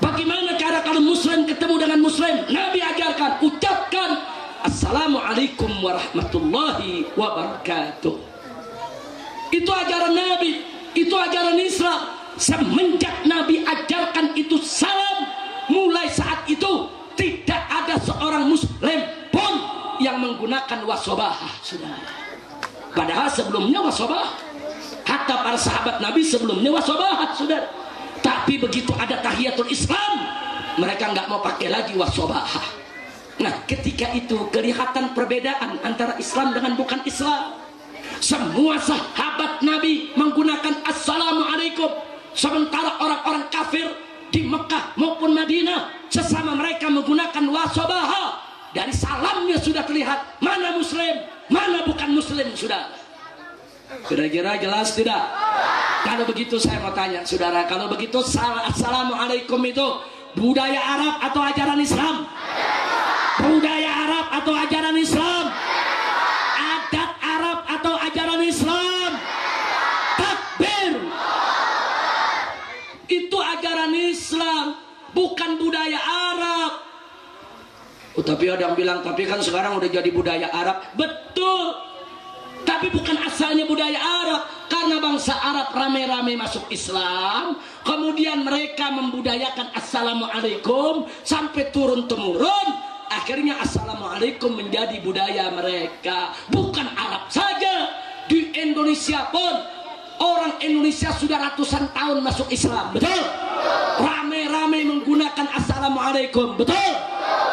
bagaimana cara kalau muslim ketemu dengan muslim. Nabi ajarkan, ucapkan assalamualaikum warahmatullahi wabarakatuh. Itu ajaran Nabi, itu ajaran Islam. Semenjak Nabi ajarkan itu salam, mulai saat itu tidak ada seorang muslim pun yang menggunakan wasobahah, saudara. Padahal sebelumnya wasobahah, hatta para sahabat Nabi sebelumnya wasobahah, saudara. Tapi begitu ada tahiyatul Islam, mereka nggak mau pakai lagi wasobahah. Nah, ketika itu kelihatan perbedaan antara Islam dengan bukan Islam. Semua sahabat Nabi menggunakan assalamualaikum. Sementara orang-orang kafir di Mekah maupun Madinah sesama mereka menggunakan wasobaha. Dari salamnya sudah terlihat mana muslim, mana bukan muslim, sudah. Kira-kira jelas tidak? Kalau begitu saya mau tanya saudara, kalau begitu assalamualaikum itu budaya Arab atau ajaran Islam? Budaya Arab atau ajaran Islam? Adat Arab atau ajaran Islam? Takbir. Itu ajaran Islam, bukan budaya Arab. Oh, tapi ada yang bilang, tapi kan sekarang udah jadi budaya Arab. Betul, tapi bukan asalnya budaya Arab. Karena bangsa Arab rame-rame masuk Islam, kemudian mereka membudayakan assalamualaikum sampai turun-temurun. Akhirnya assalamualaikum menjadi budaya mereka. Bukan Arab saja, di Indonesia pun orang Indonesia sudah ratusan tahun masuk Islam. Betul? Rame-rame menggunakan assalamualaikum. Betul?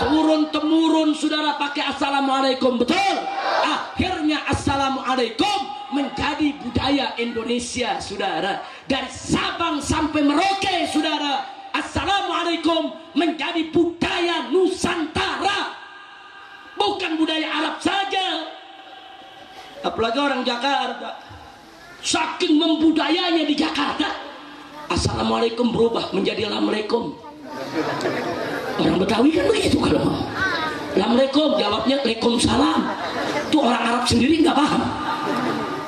Turun-temurun saudara pakai assalamualaikum. Betul? Akhirnya assalamualaikum menjadi budaya Indonesia, saudara. Dari Sabang sampai Merauke, saudara, assalamualaikum menjadi budaya Nusantara, bukan budaya Arab saja. Apalagi orang Jakarta, saking membudayanya di Jakarta, assalamualaikum berubah menjadi lamalaikum. Orang Betawi kan begitu, kalau lamalaikum jawabnya waalaikumsalam. Itu orang Arab sendiri nggak paham.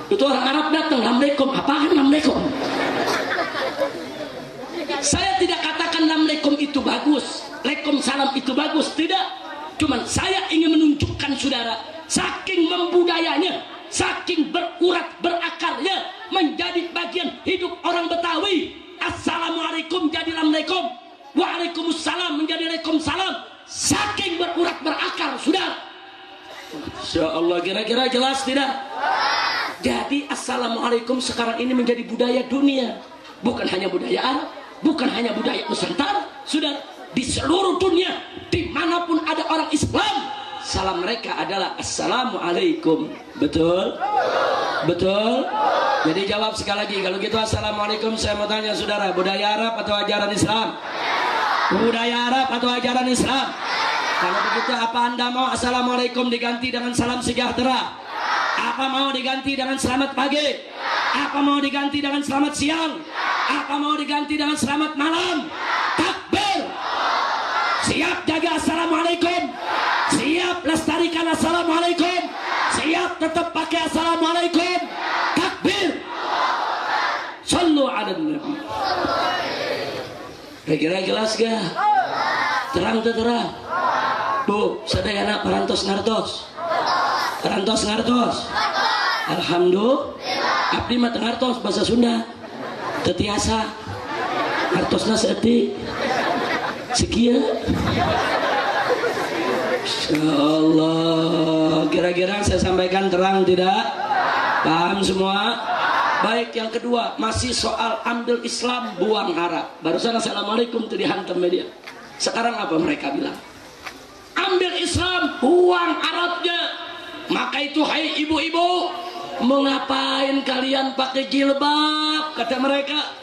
Itu orang Arab datang, lamalaikum, apaan lamalaikum? Saya tidak katakan lamalaikum itu bagus, waalaikumsalam itu bagus, tidak. Cuman saya ingin menunjukkan saudara, saking membudayanya, saking berurat berakarnya menjadi bagian hidup orang Betawi. Assalamualaikum jadi lamalaikum, waalaikumsalam menjadi waalaikumsalam. Saking berurat berakar, saudara. Insya Allah, kira-kira jelas tidak? Jadi assalamualaikum sekarang ini menjadi budaya dunia, bukan hanya budaya Arab, bukan hanya budaya Nusantara. Sudah di seluruh dunia, dimanapun ada orang Islam, salam mereka adalah assalamualaikum. Betul? Betul? Jadi jawab sekali lagi. Kalau gitu assalamualaikum, saya mau tanya saudara, budaya Arab atau ajaran Islam? Budaya Arab atau ajaran Islam? Kalau begitu apa anda mau assalamualaikum diganti dengan salam sejahtera? Apa mau diganti dengan selamat pagi? Apa mau diganti dengan selamat siang? Apa mau diganti dengan selamat malam? Takbir. Siap jaga assalamualaikum, siap lestarikan assalamualaikum, siap tetap pakai assalamualaikum. Takbir. Sallu ala nabi. Kira-kira jelas gak? Terang tuh terang. Bu, sadayana parantos ngartos. Parantos ngartos. Alhamdulillah. Abdi mah ngartos bahasa Sunda. Tetiasa. Ngartosna seetik. Sekian. Insyaallah. Kira-kira saya sampaikan terang tidak? Paham semua? Baik, yang kedua masih soal ambil Islam buang Arab. Barusan assalamualaikum tuh dihantam media. Sekarang apa mereka bilang? Ambil Islam buang Arabnya. Maka itu hai ibu-ibu, mengapain kalian pakai jilbab? Kata mereka,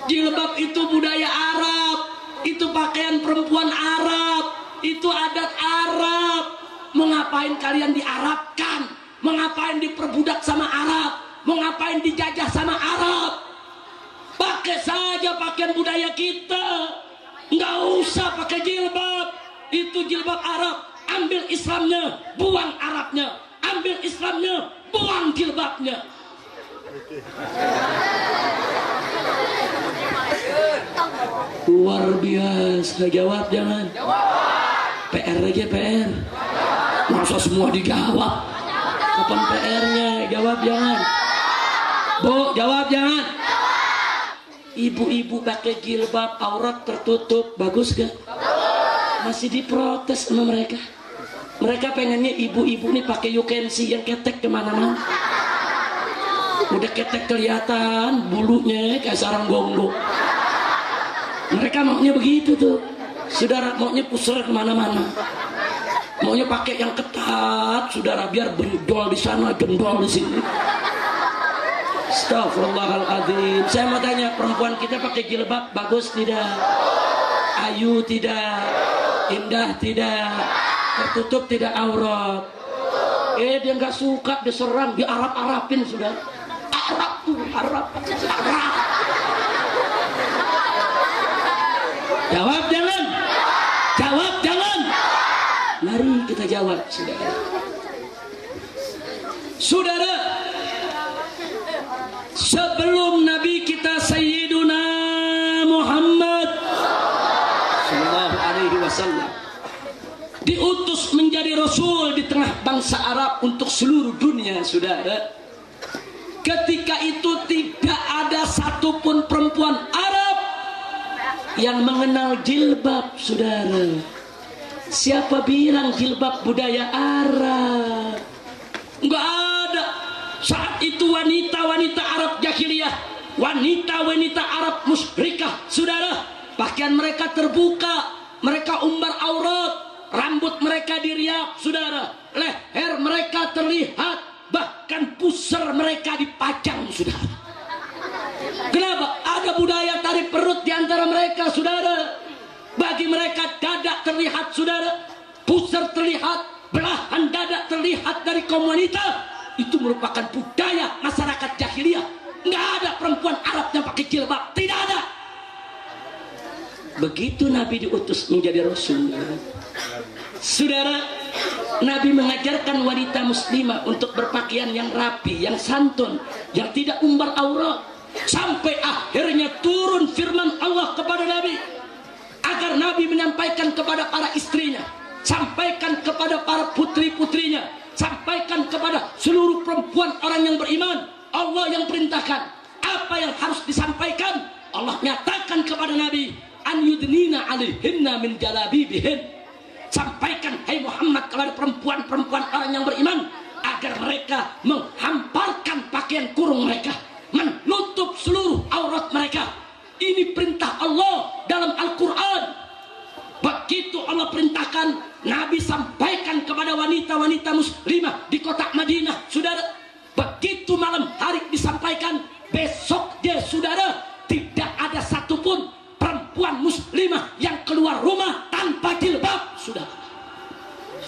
jilbab itu budaya Arab, itu pakaian perempuan Arab, itu adat Arab. Mengapain kalian diarabkan? Mengapain diperbudak sama Arab? Mengapain dijajah sama Arab? Pakai saja pakaian budaya kita, nggak usah pakai jilbab. Itu jilbab Arab. Ambil Islamnya, buang Arabnya. Ambil Islamnya, buang jilbabnya. Luar biasa. Jawab jangan. PR aja PR. Masa semua dijawab? Kapan PR-nya? Jawab jangan. Bu, jawab jangan. Ibu-ibu pakai jilbab, aurat tertutup, bagus gak? Masih diprotes sama mereka. Mereka pengennya ibu-ibu nih pakai you can see yang ketek kemana-mana. Udah ketek kelihatan bulunya kayak sarang gonggong. Mereka maunya begitu tuh. Saudara, maunya pusar kemana-mana. Maunya pakai yang ketat, saudara, biar bendol di sana, gendol di sini. Astagfirullahaladzim. Saya mau tanya, perempuan kita pakai jilbab bagus tidak? Ayu tidak? Indah tidak? Tertutup tidak aurat? Dia nggak suka diserang, diarap-arapin sudah. Arap tuh, arap. Jawab jangan. Jawab jangan. Mari kita jawab, saudara. Saudara, sebelum Nabi kita Sayyiduna Muhammad sallallahu alaihi wasallam diutus menjadi rasul di tengah bangsa Arab untuk seluruh dunia, saudara. Ketika itu tidak ada satupun perempuan Arab yang mengenal jilbab, saudara. Siapa bilang jilbab budaya Arab? Enggak ada. Saat itu wanita-wanita Arab jahiliyah, wanita-wanita Arab musyrikah, saudara, pakaian mereka terbuka, mereka umbar aurat, rambut mereka diriap, saudara, leher mereka terlihat, bahkan pusar mereka dipajang, saudara. Kenapa? Ada budaya tarik perut di antara mereka, saudara. Bagi mereka dada terlihat, saudara, pusar terlihat, belahan dada terlihat dari kaum wanita. Itu merupakan budaya masyarakat jahiliyah. Nggak ada perempuan Arab yang pakai jilbab, tidak ada. Begitu Nabi diutus menjadi rasul, saudara, Nabi mengajarkan wanita muslimah untuk berpakaian yang rapi, yang santun, yang tidak umbar aurat. Sampai akhirnya turun firman Allah kepada Nabi, agar Nabi menyampaikan kepada para istrinya, sampaikan kepada para putri-putrinya, sampaikan kepada seluruh perempuan orang yang beriman. Allah yang perintahkan apa yang harus disampaikan. Allah nyatakan kepada Nabi, an yudnina alaihinna min jalabibihin. Sampaikan, hai Muhammad, kepada perempuan-perempuan orang yang beriman, agar mereka menghamparkan pakaian kurung mereka, menutup seluruh aurat mereka. Ini perintah Allah dalam Al-Quran. Begitu Allah perintahkan, Nabi sampaikan kepada wanita-wanita muslimah di kota Madinah, saudara. Begitu malam hari disampaikan, besoknya, saudara, tidak ada satupun perempuan muslimah yang keluar rumah tanpa jilbab, saudara.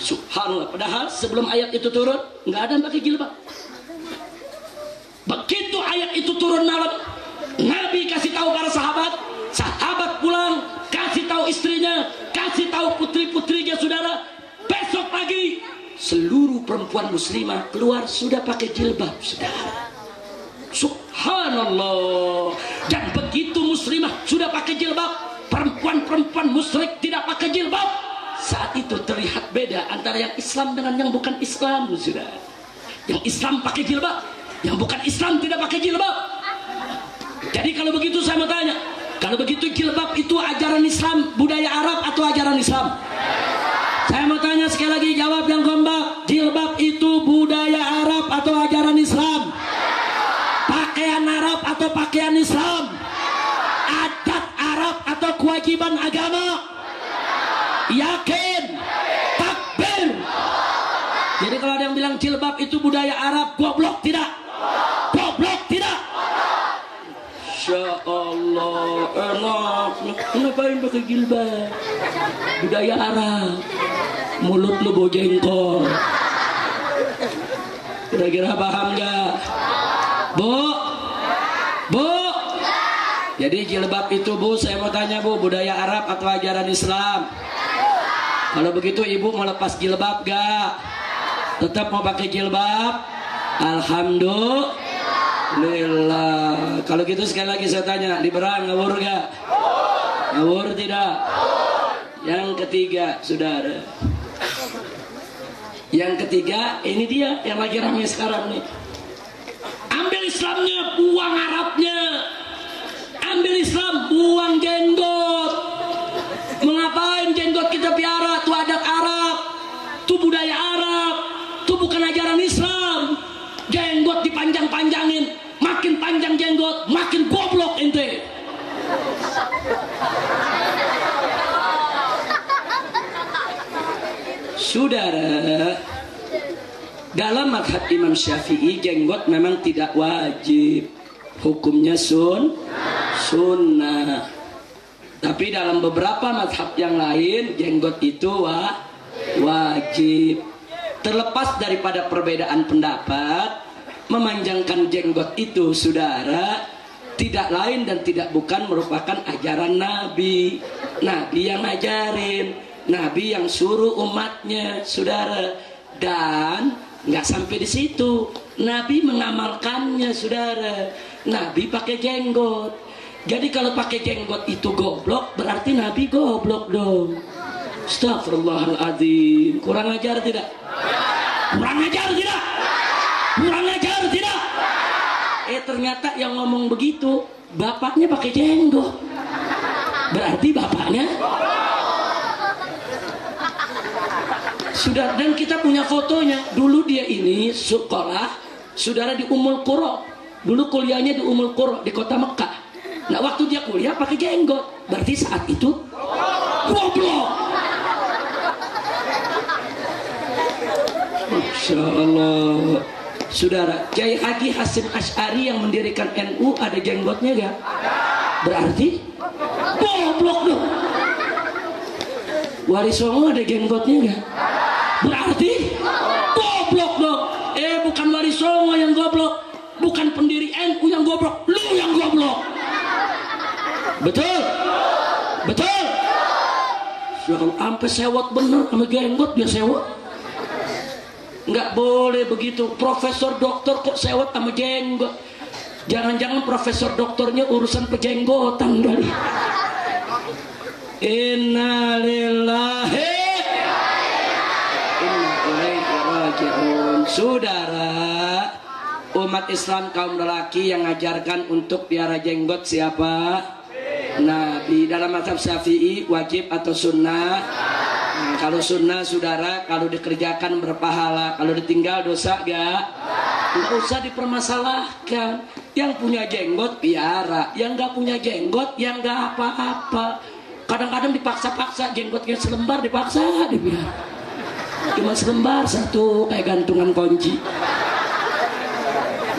Subhanallah. Padahal sebelum ayat itu turun, nggak ada yang pakai jilbab. Begitu ayat itu turun malam, Nabi kasih tahu para sahabat, sahabat pulang, kasih tahu istrinya, kasih tahu putri-putrinya, saudara. Besok pagi seluruh perempuan muslimah keluar sudah pakai jilbab, saudara. Subhanallah. Dan begitu muslimah sudah pakai jilbab, perempuan-perempuan musyrik tidak pakai jilbab. Saat itu terlihat beda antara yang Islam dengan yang bukan Islam, saudara. Yang Islam pakai jilbab, yang bukan Islam tidak pakai jilbab. Jadi kalau begitu saya mau tanya, kalau begitu jilbab itu ajaran Islam, budaya Arab atau ajaran Islam? Saya mau tanya sekali lagi, jawab yang kompak. Jilbab itu budaya Arab atau ajaran Islam? Pakaian Arab atau pakaian Islam? Adat Arab atau kewajiban agama? Yakin? Takbir. Jadi kalau ada yang bilang jilbab itu budaya Arab, goblok tidak? Goblok tidak? Masya Allah, enak. Ngapain pakai jilbab? Budaya Arab. Mulut lu bau jengkol. Kira-kira paham nggak? Bu? Bu? Jadi jilbab itu, Bu, saya mau tanya, Bu, budaya Arab atau ajaran Islam? Kalau begitu ibu mau lepas jilbab gak? Tetap mau pakai jilbab? Alhamdulillah. Kalau gitu sekali lagi saya tanya, liberal ngawur gak? Ngawur tidak? Yang ketiga, saudara, yang ketiga, ini dia yang lagi ramai sekarang nih. Ambil Islamnya, buang Arabnya. Ambil Islam, buang jenggot. Mengapain jenggot kita piara? Itu adat Arab, itu budaya Arab, itu bukan ajaran Islam. Jenggot dipanjang-panjangin, makin panjang jenggot, makin goblok ente. Saudara, dalam mazhab Imam Syafi'i jenggot memang tidak wajib. hukumnya sunnah. Tapi dalam beberapa mazhab yang lain jenggot itu wajib. Terlepas daripada perbedaan pendapat, memanjangkan jenggot itu saudara tidak lain dan tidak bukan merupakan ajaran Nabi. Nabi yang ngajarin, Nabi yang suruh umatnya saudara. Dan nggak sampai di situ, Nabi mengamalkannya saudara. Nabi pakai jenggot. Jadi kalau pakai jenggot itu goblok, berarti Nabi goblok dong. Astagfirullahaladzim. Kurang ajar tidak? Kurang ajar tidak? Kurang ajar tidak? Ternyata yang ngomong begitu bapaknya pakai jenggot. Berarti bapaknya sudah. Dan kita punya fotonya. Dulu dia ini sekolah saudara di Ummul Qura. Dulu kuliahnya di Ummul Qura di kota Mekah. Nah waktu dia kuliah pakai jenggot, berarti saat itu goblok. Masya Allah. Saudara, Kiai Haji Hasyim Asy'ari yang mendirikan NU ada jenggotnya gak? Berarti goblok dong. Wali Songo ada jenggotnya gak? Berarti goblok dong. Bukan Wali Songo yang goblok, bukan pendiri NU yang goblok, lu yang goblok. Betul? Betul? Sampai sewot bener sama jenggot dia sewot. Nggak boleh begitu. Profesor doktor kok sewot sama jenggot. Jangan-jangan profesor doktornya urusan pejenggotan kali. Innalillahi inna ilaihi raji'un. Saudara, umat Islam kaum lelaki yang ngajarkan untuk piara jenggot siapa? Nabi. Dalam mazhab Syafi'i wajib atau sunnah? Nah, kalau sunnah saudara, kalau dikerjakan berpahala, kalau ditinggal dosa gak? Nggak usah dipermasalahkan. Yang punya jenggot piara, yang gak punya jenggot yang gak apa-apa. Kadang-kadang dipaksa-paksa, jenggotnya selembar dipaksa dipiara. Cuma selembar satu kayak gantungan kunci.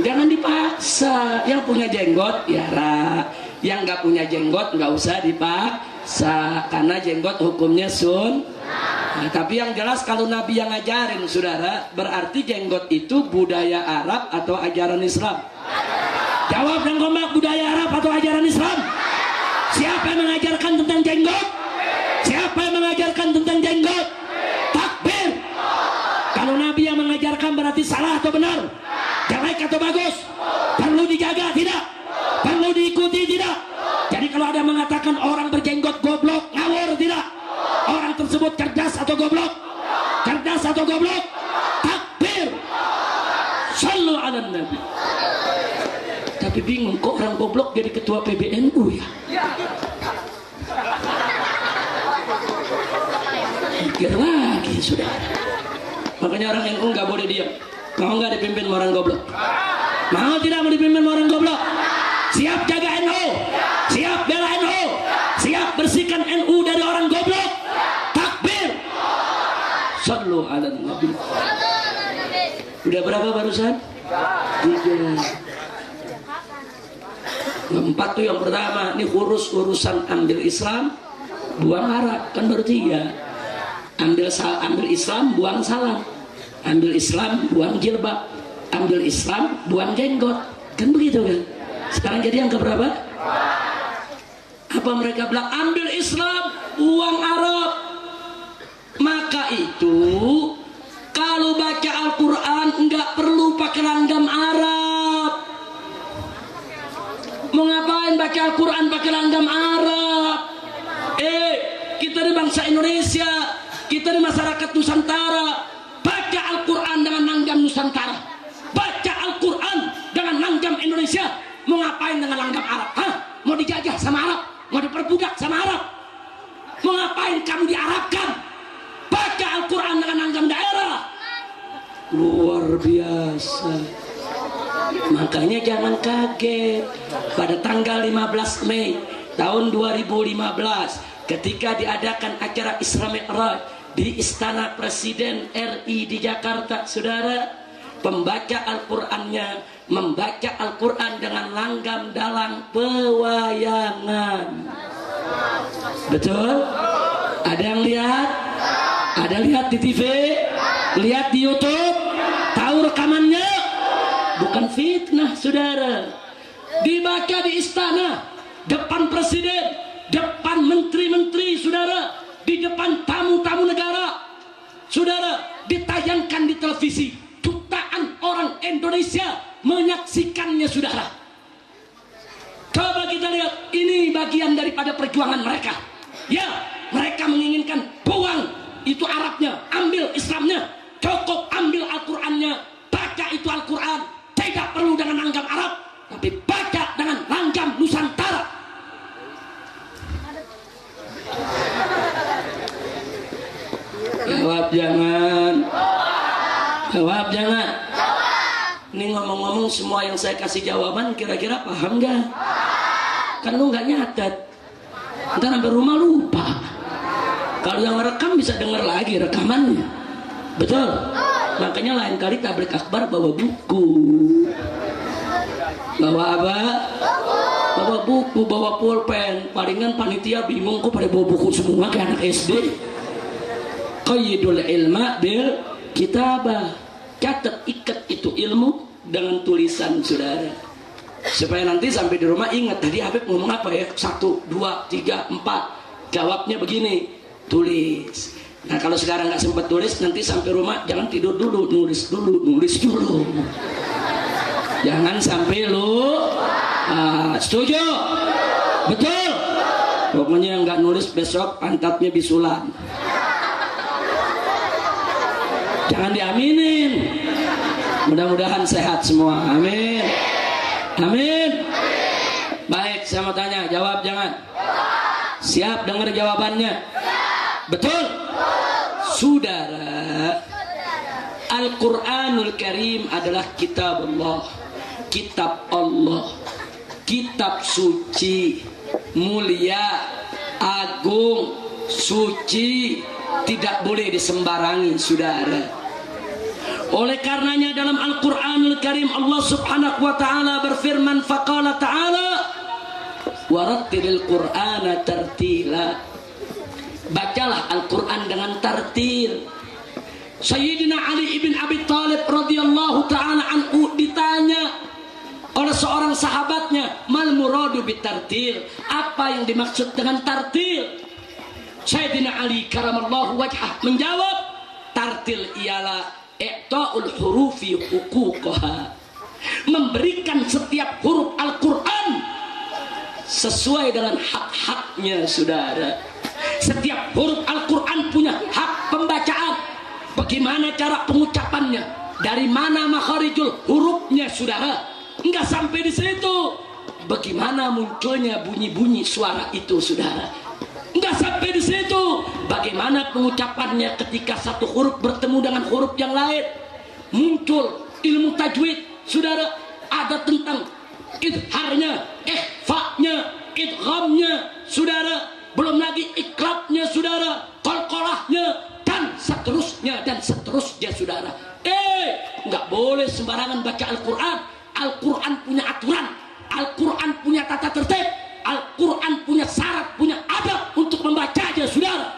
Jangan dipaksa. Yang punya jenggot piara, yang gak punya jenggot nggak usah dipaksa, karena jenggot hukumnya Nah, tapi yang jelas kalau Nabi yang ngajarin saudara, berarti jenggot itu budaya Arab atau ajaran Islam? Jawab dan kompak, budaya Arab atau ajaran Islam? Siapa yang mengajarkan tentang jenggot? Siapa yang mengajarkan tentang jenggot? Takbir. Kalau Nabi yang mengajarkan berarti salah atau benar? Jelek atau bagus? Perlu dijaga tidak? Perlu diikuti tidak? Jadi kalau ada yang mengatakan orang berjenggot goblok, ngawur tidak? Orang tersebut cerdas atau goblok? Cerdas atau goblok? Takbir. Shallu ala Nabi. Tapi bingung kok orang goblok jadi ketua PBNU ya? Pikir lagi sudah. Makanya orang NU nggak boleh diam. Mau nggak dipimpin orang goblok? Mau tidak mau dipimpin orang goblok? Siap jaga NU, siap bela NU, siap bersihkan NU dari orang goblok. Takbir. Sallu ala Nabi. Udah berapa barusan? 3. 4 tuh yang pertama. Ini urusan ambil Islam, buang Arab, kan baru 3. Ambil Islam, buang salam. Ambil Islam, buang jilbab. Ambil Islam, buang jenggot. Kan begitu kan? Sekarang jadi yang keberapa? Apa mereka bilang? Ambil Islam, buang Arab. Maka itu kalau baca Al-Quran nggak perlu pakai langgam Arab. Mau ngapain baca Al-Quran pakai langgam Arab? Kita di bangsa Indonesia, kita di masyarakat Nusantara, baca Al-Quran dengan langgam Nusantara. Baca Al-Quran dengan langgam Indonesia. Mau ngapain dengan langgam Arab? Hah? Mau dijajah sama Arab? Mau diperbudak sama Arab? Mau ngapain kamu diarabkan? Baca Al-Quran dengan langgam daerah. Luar biasa. Makanya jangan kaget. Pada tanggal 15 Mei tahun 2015, ketika diadakan acara Isra Mi'raj di Istana Presiden RI di Jakarta, saudara, pembaca Al-Qur'annya membaca Al-Qur'an dengan langgam dalang pewayangan. Betul? Ada yang lihat? Ada lihat di TV? Lihat di YouTube? Tahu rekamannya? Bukan fitnah, saudara. Dibaca di istana, depan presiden, depan menteri-menteri, saudara, di depan tamu-tamu negara, saudara, ditayangkan di televisi. Jutaan orang Indonesia menyaksikannya, saudara. Coba kita lihat, ini bagian daripada perjuangan mereka. Ya, mereka menginginkan buang itu Arabnya, ambil Islamnya, cukup ambil Al-Qur'annya, baca itu Al-Qur'an, tidak perlu dengan langgam Arab, tapi baca dengan langgam Nusantara. Jawab jangan. Jawab jangan. Ini ngomong-ngomong semua yang saya kasih jawaban kira-kira paham gak? Kan lu gak nyatet, ntar sampai rumah lupa. Kalau yang merekam bisa dengar lagi rekamannya. Betul? Makanya lain kali tablik akbar bawa buku. Bawa apa? Bawa buku, bawa pulpen. Palingan panitia bingung kok pada bawa buku semua kayak anak SD. Qayyidul ilma bil kitabah. Catat, ikat itu ilmu dengan tulisan, saudara, supaya nanti sampai di rumah ingat tadi Habib ngomong apa ya, 1, 2, 3, 4, jawabnya begini, tulis. Nah kalau sekarang nggak sempat tulis, nanti sampai rumah jangan tidur dulu, nulis dulu. Jangan sampai lu setuju? Betul? Pokoknya yang nggak nulis besok pantatnya bisulan. Jangan diaminin. Mudah-mudahan sehat semua. Amin. Amin. Baik, saya mau tanya, jawab jangan. Siap dengar jawabannya? Betul? Saudara, Al-Quranul Karim adalah kitab Allah. Kitab Allah, kitab suci, mulia, agung, suci, tidak boleh disembarangi, saudara. Oleh karenanya dalam Al-Quranul Karim Allah subhanahu wa ta'ala berfirman, faqala ta'ala warattilil qur'ana tartila. Bacalah Al-Quran dengan tartil. Sayyidina Ali ibn Abi Thalib radhiyallahu ta'ala anhu ditanya oleh seorang sahabatnya, mal muradu bitartil, apa yang dimaksud dengan tartil? Sayyidina Ali karamallahu wajhah menjawab, tartil ialah i'ta'ul hurufi huquqaha, memberikan setiap huruf Al-Quran sesuai dengan hak-haknya, saudara. Setiap huruf Al-Quran punya hak pembacaan. Bagaimana cara pengucapannya, dari mana makharijul hurufnya, saudara. Enggak sampai di situ, bagaimana munculnya bunyi-bunyi suara itu, saudara. Enggak sampai di situ, bagaimana pengucapannya ketika satu huruf bertemu dengan huruf yang lain. Muncul ilmu tajwid, saudara. Ada tentang idharnya, ikhfa'nya, idghamnya, saudara. Belum lagi iklabnya, saudara, qalqalahnya, dan seterusnya, saudara. Enggak boleh sembarangan baca Al-Quran. Al-Quran punya aturan, Al-Quran punya tata tertib, Al-Quran punya syarat, punya adab untuk membacanya, saudara.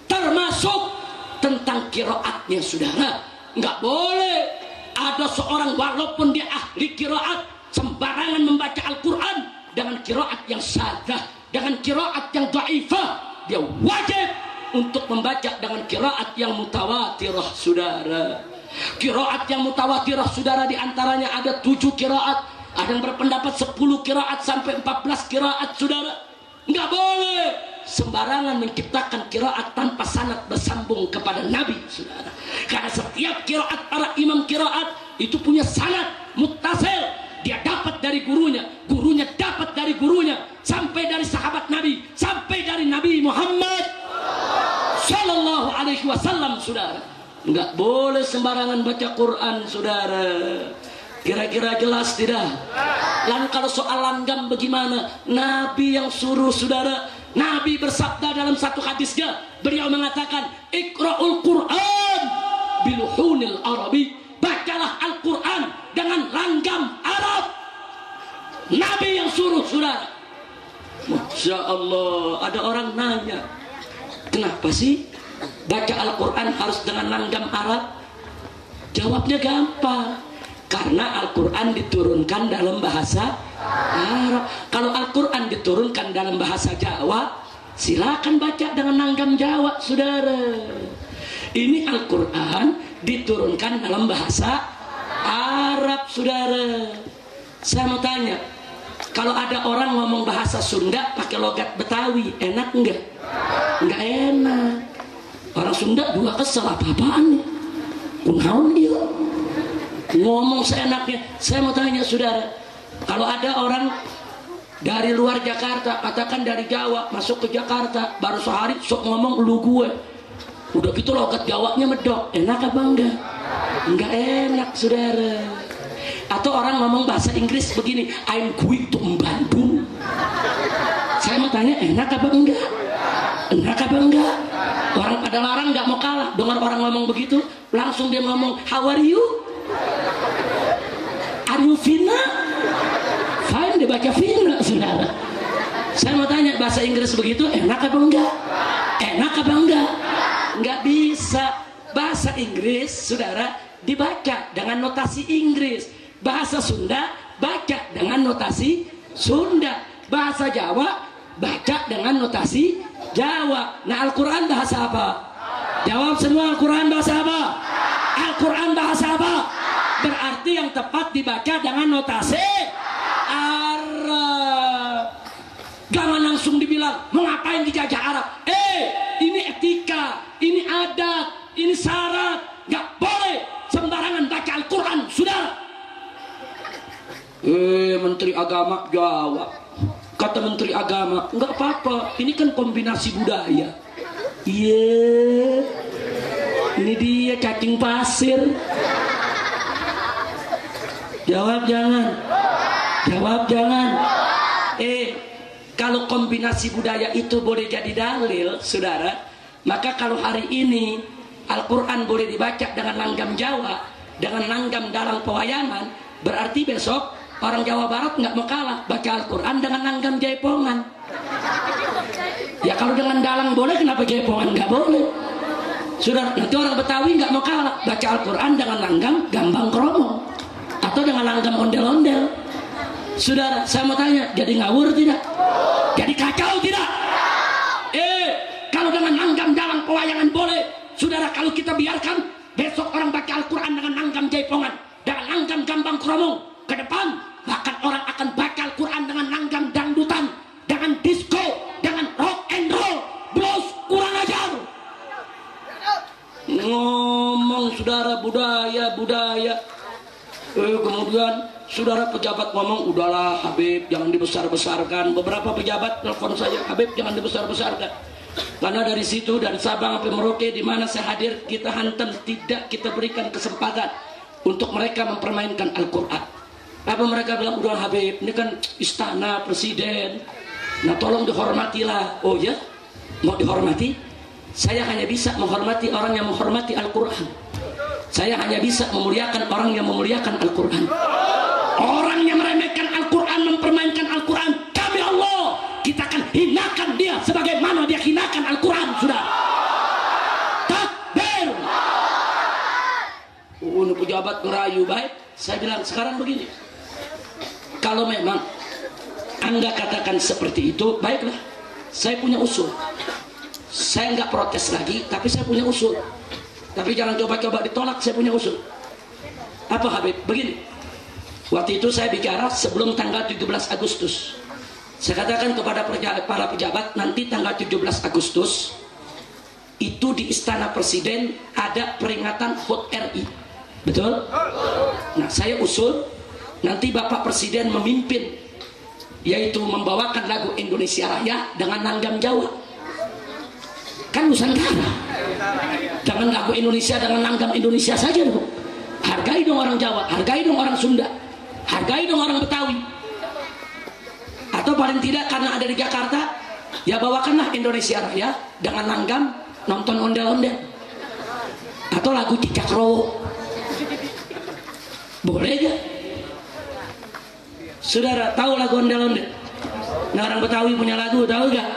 Termasuk tentang qiraatnya, saudara. Enggak boleh ada seorang walaupun dia ahli qiraat sembarangan membaca Al-Quran dengan qiraat yang sadah, dengan qiraat yang dhaifah. Dia wajib untuk membaca dengan qiraat yang mutawatirah, saudara. Qiraat yang mutawatirah, saudara, diantaranya ada 7 qiraat. Ada yang berpendapat 10 qiraat sampai 14 qiraat, saudara. Enggak boleh sembarangan menciptakan qiraat tanpa sanad bersambung kepada Nabi, saudara. Karena setiap qiraat para imam qiraat itu punya sanad muttasil. Dia dapat dari gurunya, gurunya dapat dari gurunya, sampai dari sahabat Nabi, sampai dari Nabi Muhammad sallallahu alaihi wasallam, saudara. Enggak boleh sembarangan baca Quran, saudara. Kira-kira jelas tidak? Lalu kalau soal langgam bagaimana? Nabi yang suruh, saudara. Nabi bersabda dalam satu hadisnya, beliau mengatakan, Iqra'ul Quran bil bilisanil arabi, bacalah Al-Quran dengan langgam Arab. Nabi yang suruh, saudara. Masya Allah, ada orang nanya, kenapa sih baca Al-Quran harus dengan langgam Arab? Jawabnya gampang, karena Al-Quran diturunkan dalam bahasa Arab. Kalau Al-Quran diturunkan dalam bahasa Jawa, silakan baca dengan langgam Jawa, saudara. Ini Al-Quran diturunkan dalam bahasa Arab, saudara. Saya mau tanya, kalau ada orang ngomong bahasa Sunda pakai logat Betawi, enak enggak? Enggak enak. Orang Sunda juga kesel, apa-apaan nih? Kunaon dia ngomong seenaknya. Saya mau tanya, saudara, kalau ada orang dari luar Jakarta, katakan dari Jawa, masuk ke Jakarta, baru sehari sok ngomong lu gue, udah gitu logat Jawanya medok, enak apa enggak? Enggak enak, saudara. Atau orang ngomong bahasa Inggris begini, I'm going to Bandung. Saya mau tanya, enak apa enggak? Enak apa enggak? Orang pada larang nggak mau kalah. Dengar orang ngomong begitu, langsung dia ngomong, how are you? Are you Vina? Fine, dia baca Vina, saudara. Saya mau tanya, bahasa Inggris begitu enak apa enggak? Enak apa enggak? Enggak bisa. Bahasa Inggris, saudara, dibaca dengan notasi Inggris. Bahasa Sunda baca dengan notasi Sunda. Bahasa Jawa baca dengan notasi Jawa. Nah, Al-Quran bahasa apa? Jawab semua, Al-Quran bahasa apa? Al-Quran bahasa apa? Berarti yang tepat dibaca dengan notasi Arab. Jangan langsung dibilang, mau ngapain dijajah Arab? Ini etika, ini adat, ini syarat. Gak boleh sembarangan baca Al-Quran, saudara. Menteri Agama jawab. Kata Menteri Agama, enggak apa-apa, ini kan kombinasi budaya. Iya, ini dia cacing pasir. Jawab jangan. Jawab jangan. Kalau kombinasi budaya itu boleh jadi dalil, saudara, maka kalau hari ini Al-Quran boleh dibaca dengan langgam Jawa, dengan langgam dalang pewayangan, berarti besok orang Jawa Barat nggak mau kalah baca Al-Quran dengan langgam Jaipongan. Ya kalau dengan dalang boleh, kenapa Jaipongan nggak boleh? Sudah, nanti orang Betawi nggak mau kalah baca Al-Quran dengan langgam Gambang Kromong atau dengan langgam ondel-ondel. Saudara, saya mau tanya, jadi ngawur tidak? Jadi kacau tidak? Kalau dengan langgam dalang pewayangan boleh, saudara, kalau kita biarkan besok orang baca Al-Quran dengan langgam Jaipongan, dengan langgam Gambang Kromong, ke depan bahkan orang akan baca Al-Quran dengan langgam dangdutan, dengan disco, dengan rock and roll, blues, kurang ajar. Ngomong saudara budaya. Kemudian saudara pejabat ngomong, udahlah Habib jangan dibesar-besarkan. Beberapa pejabat telepon saya, Habib jangan dibesar-besarkan. Karena dari situ, dari Sabang sampai Merauke di mana saya hadir, kita hantam, tidak kita berikan kesempatan untuk mereka mempermainkan Al-Quran. Apa mereka bilang, udah Habib, ini kan istana presiden, nah tolong dihormatilah. Oh ya, mau dihormati? Saya hanya bisa menghormati orang yang menghormati Al-Quran. Saya hanya bisa memuliakan orang yang memuliakan Al-Quran. Orang yang meremehkan Al-Quran, mempermainkan Al-Quran, kami Allah, kita akan hinakan dia sebagaimana dia hinakan Al-Quran, sudah. Takbir. Ini pejabat ngerayu baik. Saya bilang sekarang begini, kalau memang Anda katakan seperti itu, baiklah, saya punya usul. Saya nggak protes lagi, tapi saya punya usul. Tapi jangan coba-coba ditolak, saya punya usul. Apa Habib? Begini, waktu itu saya bicara sebelum tanggal 17 Agustus. Saya katakan kepada para pejabat, nanti tanggal 17 Agustus itu di Istana Presiden ada peringatan HUT RI. Betul? Nah, saya usul nanti Bapak Presiden memimpin, yaitu membawakan lagu Indonesia Raya dengan langgam Jawa. Kan Nusantara. Jangan lagu Indonesia dengan langgam Indonesia saja dong. Hargai dong orang Jawa, hargai dong orang Sunda, hargai dong orang Betawi. Atau paling tidak karena ada di Jakarta, ya bawakanlah Indonesia Raya dengan langgam nonton ondel-ondel. atau lagu Cicak Rowo. Boleh gak? Saudara tahu lagu ondel-ondel? Nah, orang Betawi punya lagu, tahu gak?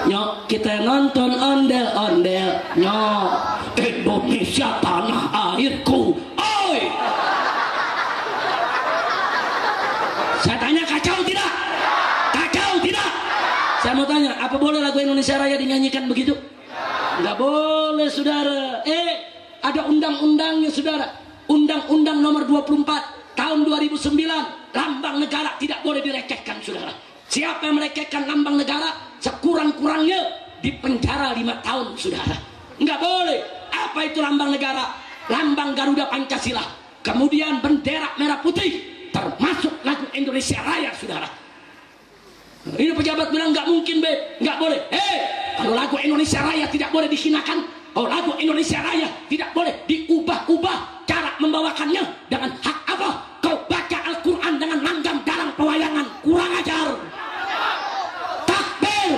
Nyok kita nonton ondel-ondel, nyok Indonesia tanah airku, oi. Saya tanya, kacau tidak? Kacau tidak? Saya mau tanya, apa boleh lagu Indonesia Raya dinyanyikan begitu? Nggak boleh, saudara. Ada undang-undangnya, saudara. Undang-undang nomor 24 tahun 2009, lambang negara tidak boleh direcehkan, saudara. Siapa yang melecehkan lambang negara, sekurang-kurangnya dipenjara 5 tahun, saudara. Nggak boleh. Apa itu lambang negara? Lambang Garuda Pancasila, kemudian bendera merah putih, termasuk lagu Indonesia Raya, saudara. Ini pejabat bilang nggak mungkin, nggak boleh. Kalau lagu Indonesia Raya tidak boleh dihinakan, kalau lagu Indonesia Raya tidak boleh diubah-ubah cara membawakannya, dengan hak apa kau baca Al-Quran dengan langgam dalam pewayangan? Kurang ajar. Takbir.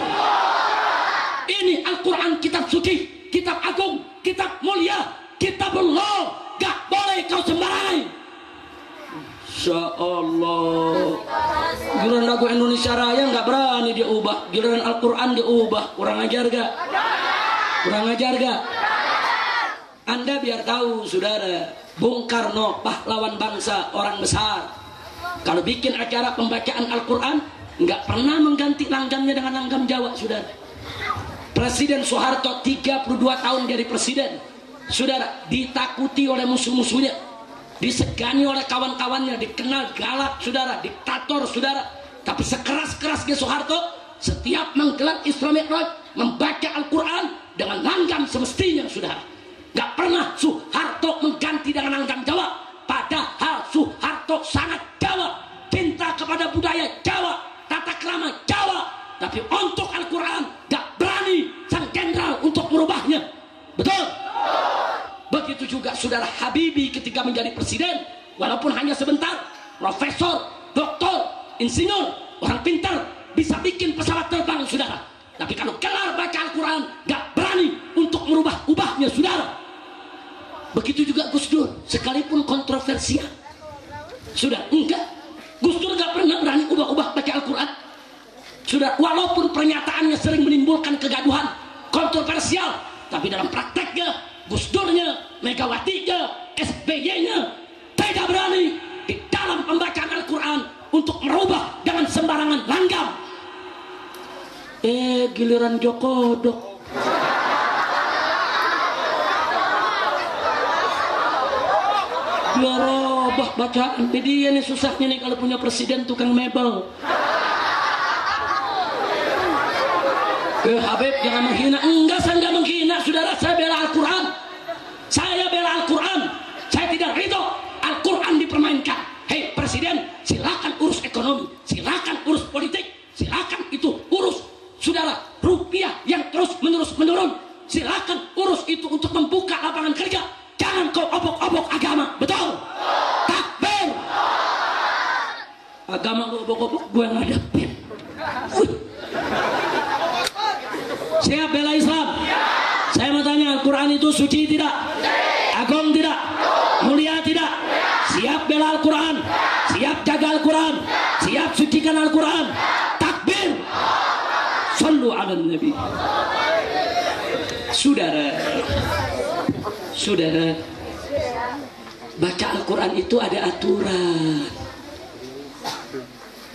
Ini Al-Quran, kitab suci, kitab agung, kitab mulia, kitabullah. Gak boleh kau sembarangan. Insya Allah. Giliran lagu Indonesia Raya nggak berani dia ubah, giliran Al-Quran dia ubah. Kurang ajar gak? Kurang ajar gak? Anda biar tahu, saudara, Bung Karno, pahlawan bangsa, orang besar, kalau bikin acara pembacaan Al-Quran nggak pernah mengganti langgamnya dengan langgam Jawa, saudara. Presiden Soeharto 32 tahun jadi presiden, saudara, ditakuti oleh musuh-musuhnya, disegani oleh kawan-kawannya, dikenal galak, saudara, diktator, saudara. Tapi sekeras-kerasnya Soeharto, setiap menggelar Isra Mi'raj, membaca Al-Quran dengan langgam semestinya, saudara. Gak pernah Soeharto mengganti dengan langgam Jawa. Padahal Soeharto sangat Jawa, cinta kepada budaya Jawa, tata krama Jawa. Tapi untuk Al-Quran gak berani sang jenderal untuk merubahnya. Betul? Begitu juga saudara Habibie ketika menjadi presiden, walaupun hanya sebentar, profesor, doktor, insinyur, orang pintar, bisa bikin pesawat terbang, saudara. Tapi kalau kelar baca Al-Quran, gak berani untuk merubah-ubahnya, saudara. Begitu juga Gus Dur, sekalipun kontroversial, sudah enggak, Gus Dur gak pernah berani ubah-ubah baca Al-Quran, sudah. Walaupun pernyataannya sering menimbulkan kegaduhan, kontroversial, tapi dalam prakteknya Gus Durnya, Megawatinya, SBY-nya tidak berani di dalam pembacaan Al-Quran untuk merubah dengan sembarangan langgam. Giliran Joko Dok, dia robah bacaan. Dia nih susahnya nih kalau punya presiden tukang mebel. Habib jangan menghina. Enggak, saya enggak menghina, saudara. Saya bela Al-Quran. Saya bela Al-Quran. Saya tidak ridho Al-Quran dipermainkan. Hei presiden, silakan urus ekonomi, silakan urus politik, silakan itu urus, saudara, rupiah yang terus menerus menurun, silakan urus itu untuk membuka lapangan kerja. Jangan kau obok-obok agama. Betul? Takbir. Agama lu obok-obok, gue ngadepin. Siap bela Islam? Saya mau tanya, Al-Quran itu suci tidak? Agung tidak? Mulia tidak? Siap bela Al-Quran? Siap jaga Al-Quran? Siap sucikan Al-Quran? Takbir. Sallu ala Nabi. Saudara, baca Al-Quran itu ada aturan.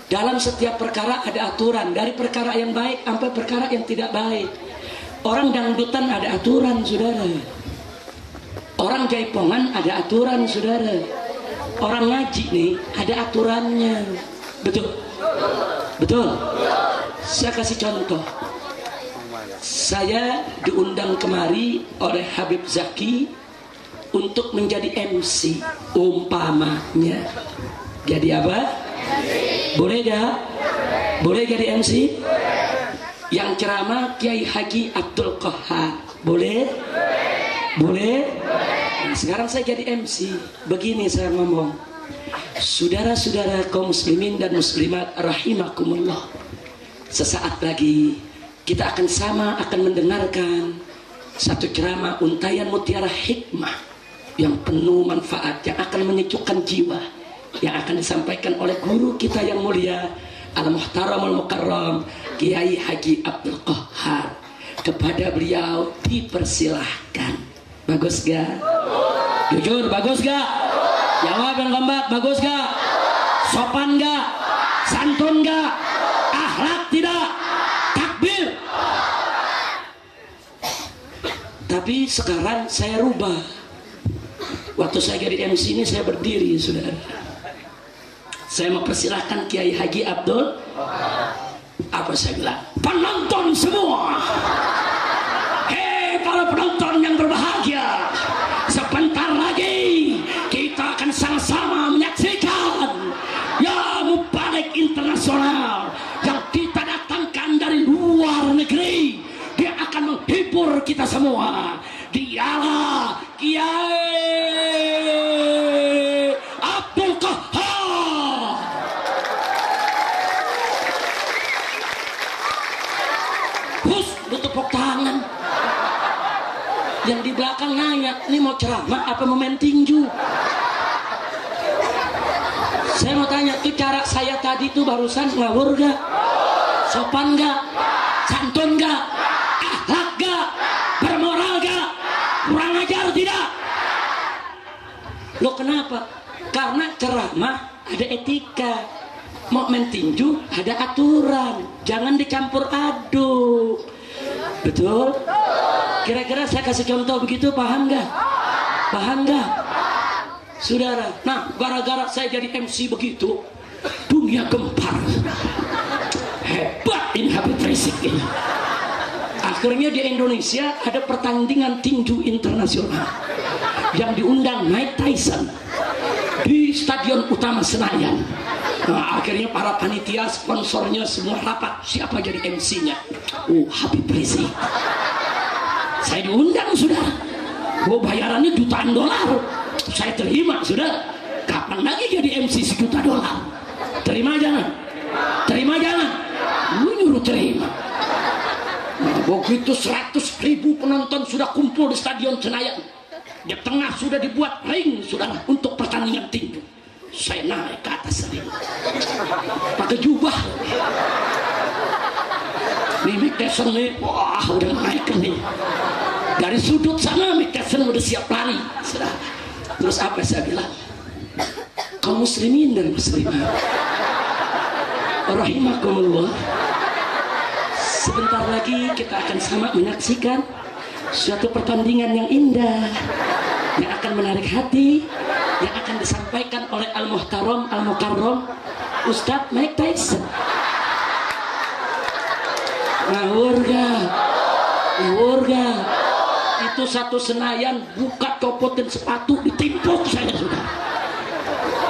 Dalam setiap perkara ada aturan, dari perkara yang baik sampai perkara yang tidak baik. Orang dangdutan ada aturan, saudara. Orang jaipongan ada aturan, saudara. Orang ngaji nih ada aturannya. Betul? Betul? Saya kasih contoh. Saya diundang kemari oleh Habib Zaki untuk menjadi MC, umpamanya. Jadi apa? Boleh gak? Boleh jadi MC? Yang ceramah Kiai Haji Abdul Qahar. Boleh? Boleh? Nah, sekarang saya jadi MC. Begini saya ngomong. Saudara-saudara kaum muslimin dan muslimat rahimakumullah. Sesaat lagi kita akan mendengarkan Satu ceramah untayan mutiara hikmah yang penuh manfaat, yang akan menyejukkan jiwa, yang akan disampaikan oleh guru kita yang mulia Al-Muhtaram Al-Mukarram Kiai Haji Abdul Qahhar. Kepada beliau dipersilahkan. Bagus gak? Jujur, bagus gak? Jawab yang kompak, bagus gak? Sopan gak? Santun gak? Akhlak tidak? Takbir. Tapi sekarang saya rubah. Waktu saya jadi MC ini saya berdiri, saudara. Saya mempersilahkan Kiai Haji Abdul. Apa saya bilang? Penonton semua, para penonton yang berbahagia, sebentar lagi kita akan sama-sama menyaksikan ya Mubarak Internasional yang kita datangkan dari luar negeri. Dia akan menghibur kita semua. Dialah Kiai Abdul Qahhar. Bus, tepuk tangan. Yang di belakang nanya, ini mau ceramah apa mau main tinju? Saya mau tanya, tuh cara saya tadi tuh barusan ngawur gak? Sopan gak? Santun gak? Akhlak gak? Bermoral gak? Kurang ajar tidak? Loh kenapa? Karena ceramah ada etika, mau main tinju ada aturan, jangan dicampur aduk. Betul? Kira-kira saya kasih contoh begitu, paham gak? Paham gak? Saudara, nah gara-gara saya jadi MC begitu, dunia gempar. Hebat ini Habib Rizik ini. Akhirnya di Indonesia ada pertandingan tinju internasional yang diundang Mike Tyson di Stadion Utama Senayan. Nah, akhirnya para panitia, sponsornya semua rapat, siapa jadi MC-nya? Oh, Habib Rizik. Saya diundang, saudara. Oh, bayarannya jutaan dolar. Saya terima, saudara. Kapan lagi jadi MC $1 juta? Terima jangan? Terima jangan? Lu nyuruh terima. Nah, begitu 100.000 penonton sudah kumpul di Stadion Senayan. Di tengah sudah dibuat ring, saudara, untuk pertandingan tinju. Saya naik ke atas ring. Pakai jubah. Nih Mick Tyson nih, wah udah naik nih. Dari sudut sana Mick Tyson udah siap lari. Terus apa saya bilang? Kaum muslimin dan muslimah rahimakumullah, sebentar lagi kita akan sama menyaksikan suatu pertandingan yang indah, yang akan menarik hati, yang akan disampaikan oleh Al-Muhtaram Al-Mukarram Ustadz Mike Tyson. Ngawur gak? Itu satu Senayan buka copotin sepatu ditimpuk saya, sudah.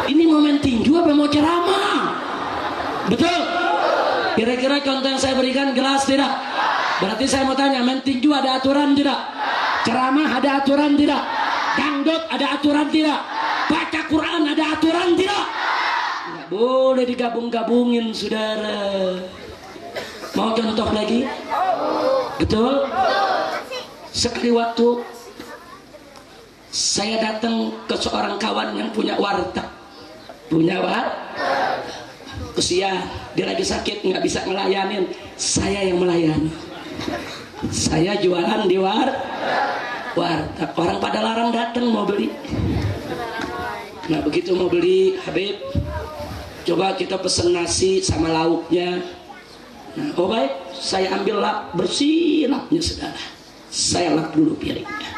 Ini momen tinju apa mau ceramah? Betul? Kira-kira contoh yang saya berikan jelas tidak? Berarti saya mau tanya, main tinju ada aturan tidak? Ceramah ada aturan tidak? Dangdut ada aturan tidak? Baca Quran ada aturan tidak? Nggak boleh digabung-gabungin, saudara. Mau contoh lagi? Betul? Sekali waktu saya datang ke seorang kawan yang punya warteg. Kesian, dia lagi sakit nggak bisa ngelayanin. Saya yang melayani. Saya jualan di warteg. Orang pada larang datang mau beli. Nah begitu mau beli, Habib, coba kita pesen nasi sama lauknya. Nah, oh baik, saya ambil lap, bersih lapnya, saudara. Saya lap dulu piringnya.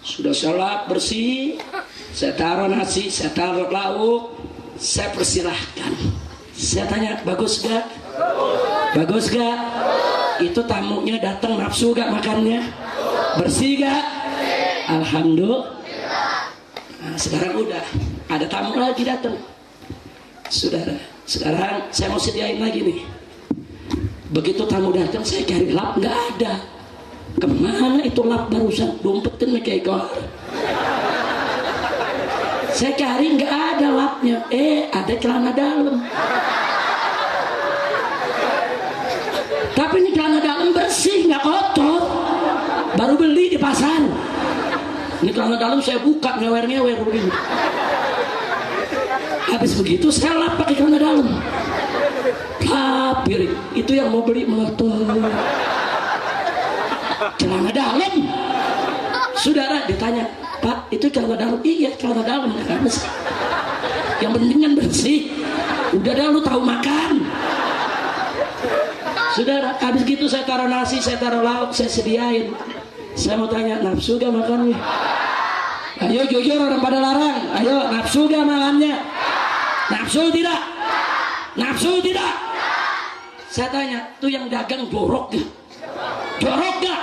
Sudah saya lap bersih, saya taruh nasi, saya taruh lauk, saya persilahkan. Saya tanya, bagus gak? Bagus gak? Itu tamunya datang nafsu gak makannya? Bersih gak? Alhamdulillah. Nah, sekarang udah ada tamu lagi datang, saudara. Sekarang saya mau sediain lagi nih. Begitu tamu datang, saya cari lap, nggak ada. Kemana itu lap barusan? Dompetin kayak kau. Saya cari nggak ada lapnya. Ada celana dalam. Tapi ini celana dalam bersih, nggak kotor. Ini celana dalam saya buka ngewer-ngewer begini. Habis begitu saya lap pakai celana dalam. Lapir itu yang mau beli motor. Celana dalam. Saudara ditanya, Pak, itu celana dalam? Iya, celana dalam. Yang penting kan bersih. Udah dah, lu tahu makan. Saudara, habis gitu saya taruh nasi, saya taruh lauk, saya sediain. Saya mau tanya, nafsu gak makannya? Ayo jujur, orang pada larang. Ayo, nafsu gak makannya? Nafsu tidak? Nafsu tidak? Saya tanya, tuh yang dagang jorok gak? Jorok gak?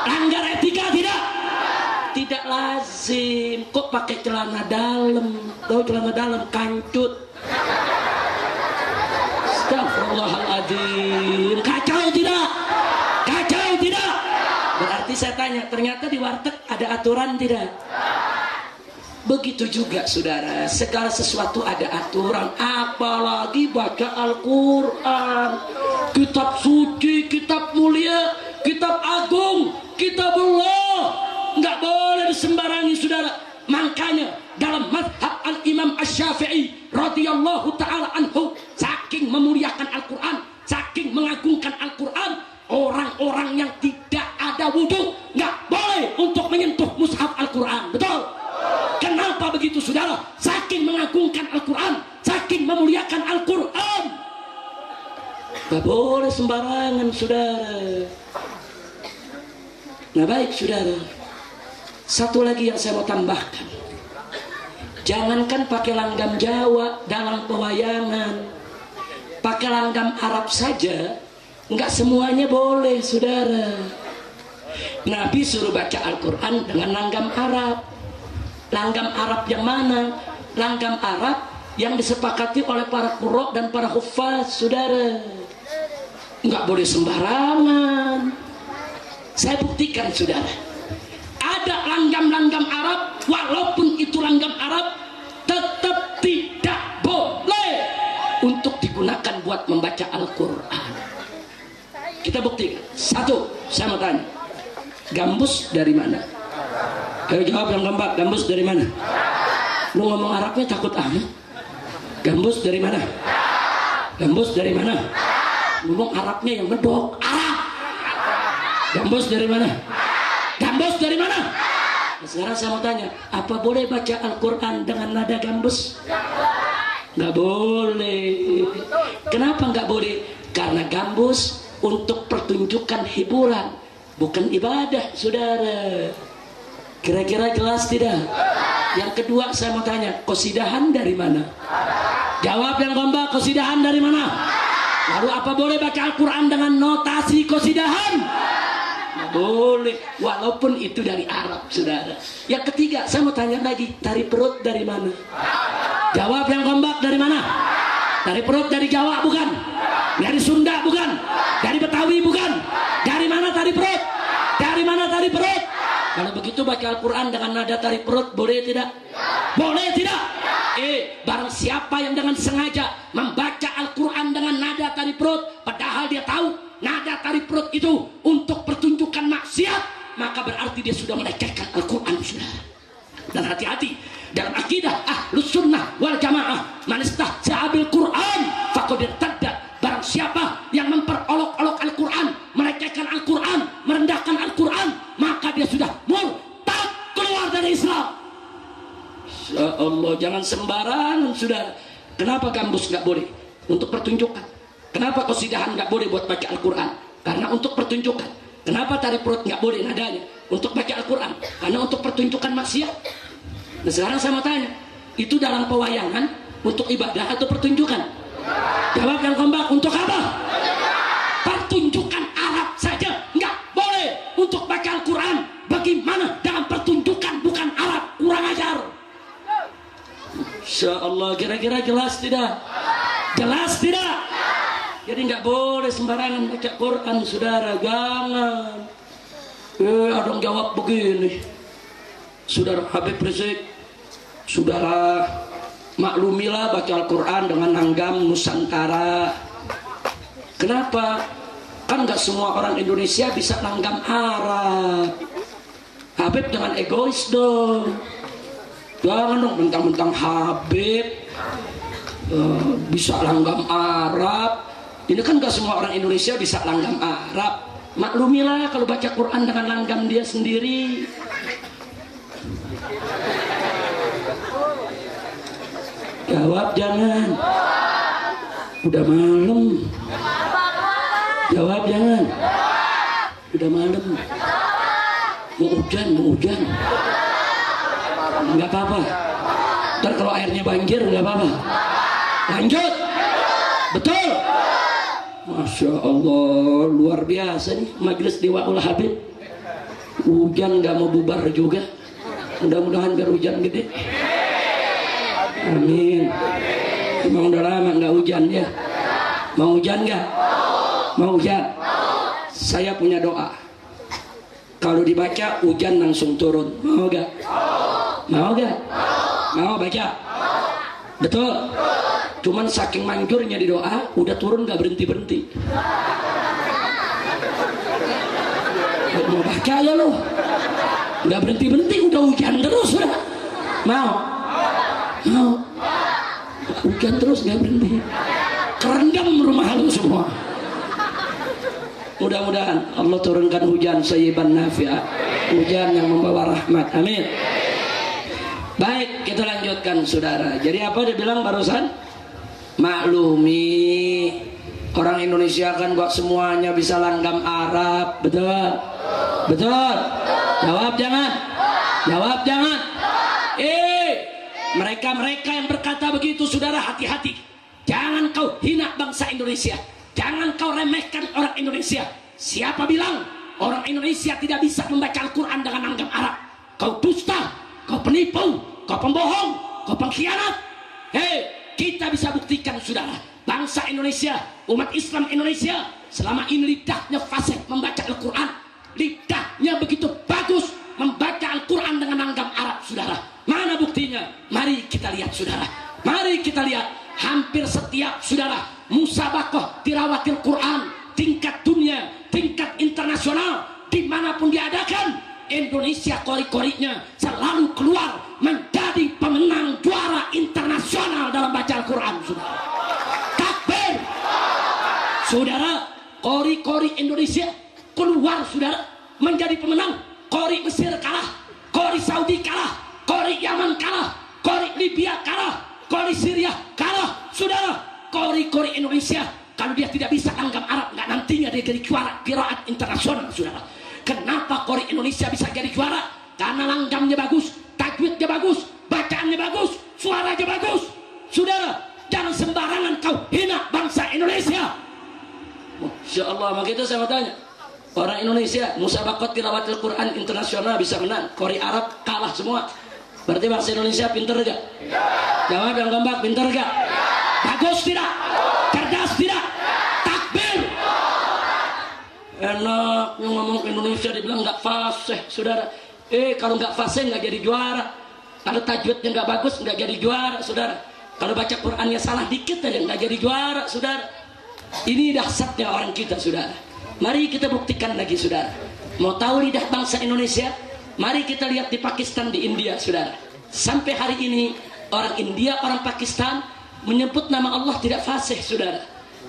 Langgar etika tidak? Tidak lazim. Kok pakai celana dalam? Tahu celana dalam kancut. Astagfirullahaladzim. Kacau tidak? Kacau tidak? Berarti saya tanya, ternyata di warteg ada aturan tidak? Begitu juga saudara, segala sesuatu ada aturan. Apalagi baca Al-Quran, kitab suci, kitab mulia, kitab agung, kitab Allah. Nggak boleh disembarangi saudara. Makanya dalam mazhab Al-Imam Asy-Syafi'i radhiyallahu ta'ala anhu, saking memuliakan Al-Quran, saking mengagungkan Al-Quran, orang-orang yang tidak ada wudhu nggak boleh untuk menyentuh mushaf Al-Quran. Betul? Kenapa begitu saudara? Saking mengagungkan Al-Quran, saking memuliakan Al-Quran, nggak boleh sembarangan saudara. Nah baik saudara, satu lagi yang saya mau tambahkan. Jangankan pakai langgam Jawa dalam pewayangan, pakai langgam Arab saja nggak semuanya boleh saudara. Nabi suruh baca Al-Quran dengan langgam Arab. Langgam Arab yang mana? Langgam Arab yang disepakati oleh para qurra dan para huffaz saudara. Nggak boleh sembarangan. Saya buktikan saudara, ada langgam-langgam Arab, walaupun itu langgam Arab, tetap tidak boleh untuk digunakan buat membaca Al-Quran. Kita buktikan. Satu, saya mau tanya, gambus dari mana? Ayo jawab yang keempat, gambus dari mana? Lu ngomong Arabnya takut amat. Gambus dari mana? Gambus dari mana? Ngomong Arabnya yang medok. Arab. Gambus dari mana? Gambus dari mana? Nah, sekarang saya mau tanya, apa boleh baca Al-Quran dengan nada gambus? Nggak boleh. Kenapa nggak boleh? Karena gambus untuk pertunjukan hiburan, bukan ibadah saudara. Kira-kira jelas tidak? Yang kedua saya mau tanya, qasidahan dari mana? Jawab yang kompak, qasidahan dari mana? Lalu apa boleh baca Al-Quran dengan notasi qasidahan? Nggak boleh, walaupun itu dari Arab saudara. Yang ketiga saya mau tanya lagi, tari perut dari mana? Jawab yang kompak, dari mana? Tari perut dari Jawa bukan? Dari Sunda bukan? Dari Betawi bukan? Dari mana tari perut? Dari mana tari perut? Kalau begitu baca Al-Quran dengan nada tari perut boleh tidak? Boleh tidak? Barang siapa yang dengan sengaja membaca Al-Quran dengan nada tari perut, padahal dia tahu nada tari perut itu untuk pertunjukan maksiat, maka berarti dia sudah melecehkan Al-Quran saudara. Dan hati-hati dalam akidah Ahlus Sunnah wal Jamaah, man istahza'a bil Quran faqad irtadda. Barang siapa yang memperolok-olok Al-Quran, melecehkan Al-Quran, merendahkan Al-Quran, maka dia sudah murtad, keluar dari Islam. Ya Allah, jangan sembarangan saudara. Kenapa gambus nggak boleh? Untuk pertunjukan. Kenapa qasidahan nggak boleh buat baca Al-Quran? Karena untuk pertunjukan. Kenapa tari perut nggak boleh nadanya? Untuk baca Al-Quran. Karena untuk pertunjukan maksiat. Nah sekarang saya mau tanya, itu dalam pewayangan untuk ibadah atau pertunjukan? Jawab yang kompak, untuk apa? Pertunjukan Arab saja nggak boleh untuk baca Al-Quran. Bagaimana dengan pertunjukan bukan Arab? Kurang ajar. Insya Allah, kira-kira jelas tidak? Jelas tidak? Jadi nggak boleh sembarangan baca Quran saudara, jangan. Ada yang jawab begini, saudara Habib Rizik, saudara maklumilah baca Al-Quran dengan langgam Nusantara. Kenapa? Kan nggak semua orang Indonesia bisa langgam Arab. Habib jangan egois dong. Jangan dong mentang-mentang Habib bisa langgam Arab. Ini kan gak semua orang Indonesia bisa langgam Arab. Maklumilah kalau baca Quran dengan langgam dia sendiri. Jawab jangan. Udah malam. Jawab jangan. Udah malam. Mau hujan. Nggak apa-apa. Ntar kalau airnya banjir nggak apa-apa. Lanjut. Betul. Masya Allah, luar biasa nih majelis Dewaul Habib. Hujan nggak mau bubar juga. Mudah-mudahan biar hujan gede. Amin. Emang udah lama nggak hujan ya? Mau hujan nggak? Mau hujan? Saya punya doa. Kalau dibaca hujan langsung turun. Mau gak? Mau gak? Mau baca? Betul? Cuman saking manjurnya di doa, udah turun gak berhenti-berhenti. Mau baca ya lo? Gak berhenti-berhenti, udah hujan terus udah. Mau? Mau? Hujan terus gak berhenti. Kerendam rumah lo semua. Mudah-mudahan Allah turunkan hujan sayyiban nafi'ah, hujan yang membawa rahmat. Amin. Baik, kita lanjutkan saudara. Jadi apa dia bilang barusan? Maklumi, orang Indonesia kan kok semuanya bisa langgam Arab. Betul? Betul? Jawab jangan. Jawab jangan. Mereka-mereka yang berkata begitu saudara, hati-hati. Jangan kau hina bangsa Indonesia. Jangan kau remehkan orang Indonesia. Siapa bilang orang Indonesia tidak bisa membaca Al-Quran dengan langgam Arab? Kau dusta, kau penipu, kau pembohong, kau pengkhianat. Hei, kita bisa buktikan saudara, bangsa Indonesia, umat Islam Indonesia selama ini lidahnya fasih membaca Al-Quran. Lidahnya begitu bagus membaca Al-Quran dengan langgam Arab saudara. Mana buktinya? Mari kita lihat saudara. Mari kita lihat. Hampir setiap saudara musabaqah tilawatil Quran tingkat dunia, tingkat internasional, dimanapun diadakan, Indonesia kori-korinya selalu keluar menjadi pemenang juara internasional dalam baca Al-Quran saudara. Takbir. Saudara, kori-kori Indonesia keluar saudara menjadi pemenang. Kori Mesir kalah, kori Saudi kalah, kori Yaman kalah, kori Libya kalah, kori Syria kalah. Saudara, kori-kori Indonesia kalau dia tidak bisa langgam Arab, nggak nantinya dia jadi juara qiraat internasional saudara. Kenapa kori Indonesia bisa jadi juara? Karena langgamnya bagus, tajwidnya bagus, bacaannya bagus, suaranya bagus. Saudara, jangan sembarangan kau hina bangsa Indonesia. Masya Allah, maka itu saya mau tanya, orang Indonesia musabaqat tilawatil Quran internasional bisa menang, kori Arab kalah semua. Berarti bangsa Indonesia pinter gak? Jawab yang gambak, pinter gak? Bagus tidak? Cerdas tidak? Takbir. Enak yang ngomong Indonesia dibilang gak fasih saudara. Kalau gak fasih gak jadi juara. Kalau tajwidnya gak bagus gak jadi juara saudara. Kalau baca Qurannya salah dikit aja gak jadi juara saudara. Ini dahsyatnya orang kita saudara. Mari kita buktikan lagi saudara. Mau tahu lidah bangsa Indonesia? Mari kita lihat di Pakistan, di India saudara. Sampai hari ini orang India, orang Pakistan menyebut nama Allah tidak fasih saudara.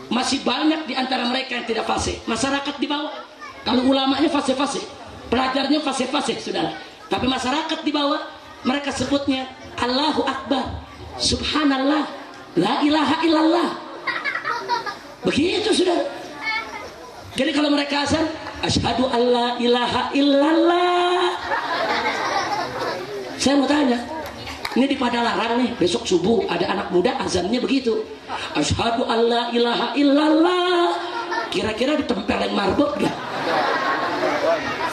Masih banyak di antara mereka yang tidak fasih. Masyarakat di bawah, kalau ulamanya fasih-fasih, pelajarnya fasih-fasih saudara. Tapi masyarakat di bawah mereka sebutnya Allahu Akbar, Subhanallah, La ilaha illallah. Begitu saudara. Jadi kalau mereka azan, asyhadu alla ilaha illallah. Saya mau tanya, ini di Padalarang nih, besok subuh ada anak muda azannya begitu, asyhadu alla ilaha illallah. Kira-kira ditempelin marbot gak?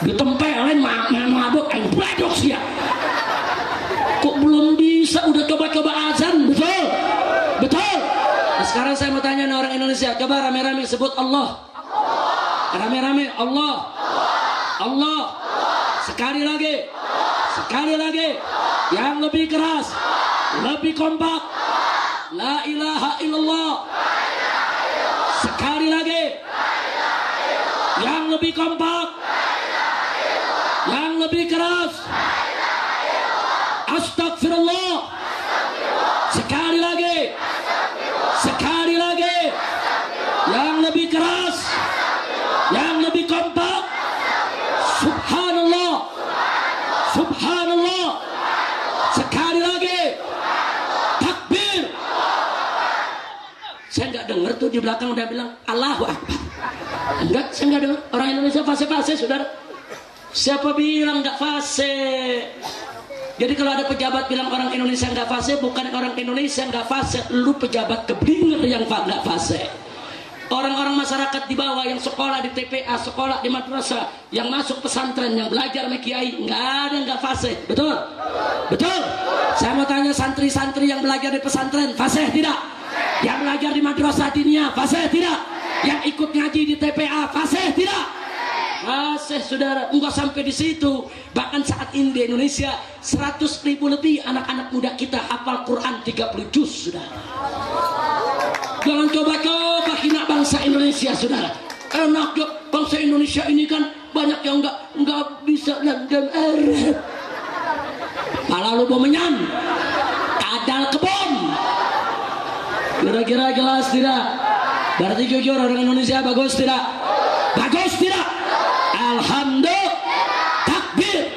Ditempelin marbot, ayo bladok sih ya. Kok belum bisa, udah coba-coba azan, betul? Betul? Nah, sekarang saya mau tanya orang Indonesia, coba rame-rame sebut Allah. Rame-rame Allah. Allah. Sekali lagi. Sekali lagi. Yang lebih keras, lebih kompak. La ilaha illallah. Sekali lagi. Yang lebih kompak. Yang lebih keras. Astagfirullah. Sekali lagi. Sekali lagi. Yang lebih keras. Yang lebih kompak. Subhanallah. Subhanallah. Sekali lagi. Takbir. Saya nggak dengar tuh di belakang udah bilang Allahu Akbar. Enggak, saya nggak dengar. Orang Indonesia fase-fase, saudara. Siapa bilang nggak fase? Jadi kalau ada pejabat bilang orang Indonesia nggak fase, bukan orang Indonesia nggak fase, lu pejabat keblinger yang nggak fase. Orang-orang masyarakat di bawah yang sekolah di TPA, sekolah di madrasah, yang masuk pesantren, yang belajar sama kiai, nggak ada yang nggak fase, betul? Betul? Saya mau tanya santri-santri yang belajar di pesantren, fase tidak? Yang belajar di madrasah diniyah, fase tidak? Yang ikut ngaji di TPA, fase tidak? Fase, saudara. Enggak sampai di situ. Bahkan saat ini di Indonesia 100.000 lebih anak-anak muda kita hafal Quran 30 juz, saudara. Jangan coba-coba hina bangsa Indonesia, saudara. Enak ya, bangsa Indonesia ini kan banyak yang nggak bisa dan Arab. Malah lu mau menyan, kadal kebon. Kira-kira jelas tidak? Berarti jujur orang Indonesia bagus tidak? Bagus tidak? Alhamdulillah. Takbir.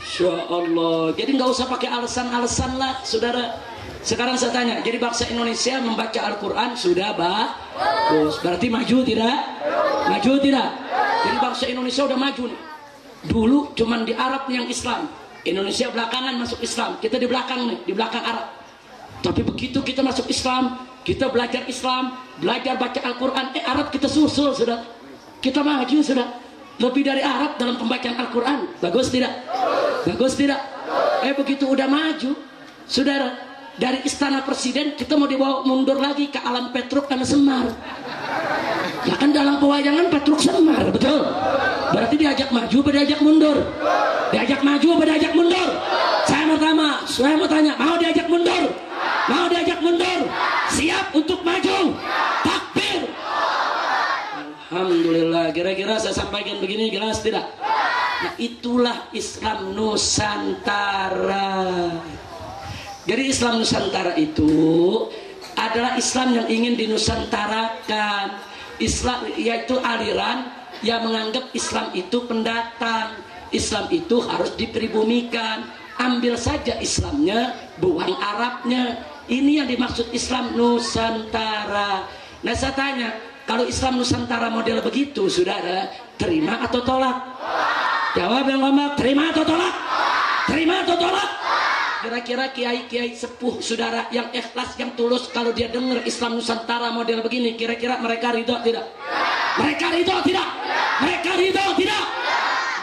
Insya Allah. Jadi nggak usah pakai alasan-alasan lah, saudara. Sekarang saya tanya, jadi bangsa Indonesia membaca Al-Quran sudah bagus, berarti maju tidak? Maju tidak? Jadi bangsa Indonesia udah maju nih. Dulu cuman di Arab yang Islam, Indonesia belakangan masuk Islam, kita di belakang nih, di belakang Arab. Tapi begitu kita masuk Islam, kita belajar Islam, belajar baca Al-Quran, Arab kita susul, sudah. Kita maju sudah. Lebih dari Arab dalam pembacaan Al-Quran. Bagus tidak? Bagus tidak? Begitu udah maju, saudara. Dari istana presiden kita mau dibawa mundur lagi ke alam Petruk sama Semar. Ya kan dalam pewayangan Petruk Semar, betul? Berarti diajak maju, diajak mundur. Diajak maju, diajak mundur. Saya mau tanya, mau diajak mundur? Mau diajak mundur? Siap untuk maju? Takbir. Alhamdulillah. Kira-kira saya sampaikan begini jelas tidak? Nah, itulah Islam Nusantara. Jadi Islam Nusantara itu adalah Islam yang ingin dinusantarakan. Islam yaitu aliran yang menganggap Islam itu pendatang. Islam itu harus dipribumikan. Ambil saja Islamnya, buang Arabnya. Ini yang dimaksud Islam Nusantara. Nah saya tanya, kalau Islam Nusantara model begitu, saudara, terima atau tolak? Jawab yang ngomong, terima atau tolak? Terima atau tolak? Kira-kira kiai-kiai sepuh saudara yang ikhlas, yang tulus, kalau dia dengar Islam Nusantara model begini, kira-kira mereka ridho tidak? Mereka ridho tidak? Mereka ridho tidak?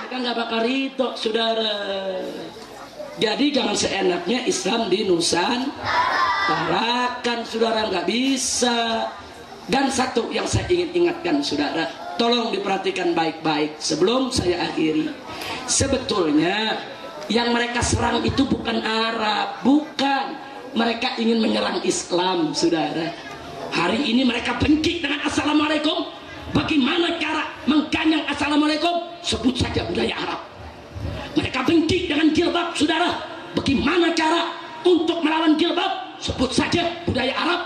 Mereka nggak bakal ridho, saudara. Jadi jangan seenaknya Islam di Nusantarakan, saudara, nggak bisa. Dan satu yang saya ingin ingatkan, saudara, tolong diperhatikan baik-baik sebelum saya akhiri. Sebetulnya yang mereka serang itu bukan Arab, bukan. Mereka ingin menyerang Islam, saudara. Hari ini mereka benci dengan Assalamualaikum. Bagaimana cara mengganyang Assalamualaikum? Sebut saja budaya Arab. Mereka benci dengan jilbab, saudara. Bagaimana cara untuk melawan jilbab? Sebut saja budaya Arab.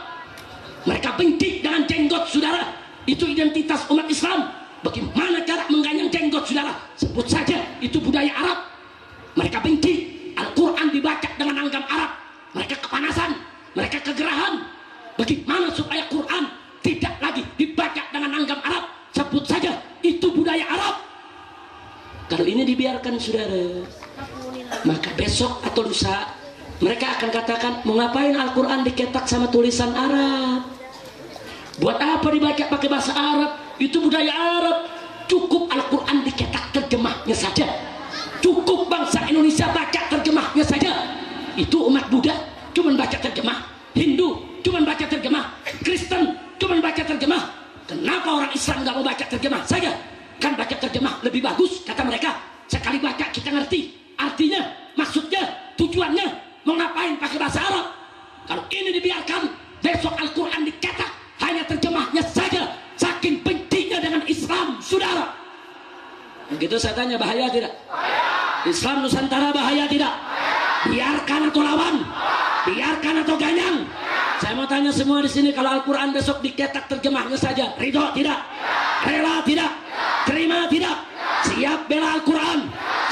Mereka benci dengan jenggot, saudara. Itu identitas umat Islam. Bagaimana cara mengganyang jenggot, saudara? Sebut saja itu budaya Arab. Mereka benci Al-Quran dibaca dengan langgam Arab. Mereka kepanasan, mereka kegerahan. Bagaimana supaya Quran tidak lagi dibaca dengan langgam Arab? Sebut saja itu budaya Arab. Kalau ini dibiarkan, saudara, maka besok atau lusa mereka akan katakan, mau ngapain Al-Quran diketak sama tulisan Arab? Buat apa dibaca pakai bahasa Arab? Itu budaya Arab. Cukup Al-Quran diketak terjemahnya saja. Cukup bangsa Indonesia baca terjemahnya saja. Itu umat Buddha cuma baca terjemah, Hindu cuma baca terjemah, Kristen cuma baca terjemah. Kenapa orang Islam nggak mau baca terjemah saja? Kan baca terjemah lebih bagus, kata mereka. Sekali baca kita ngerti artinya, maksudnya, tujuannya. Mau ngapain pakai bahasa Arab? Kalau ini dibiarkan, besok Al-Quran diketak hanya terjemahnya saja. Saking bencinya dengan Islam, saudara. Begitu saya tanya, bahaya tidak? Islam Nusantara bahaya tidak? Biarkan atau lawan? Biarkan atau ganyang? Saya mau tanya semua di sini, kalau Al-Quran besok diketak terjemahnya saja, ridho tidak? Rela tidak? Terima tidak? Siap bela Al-Quran?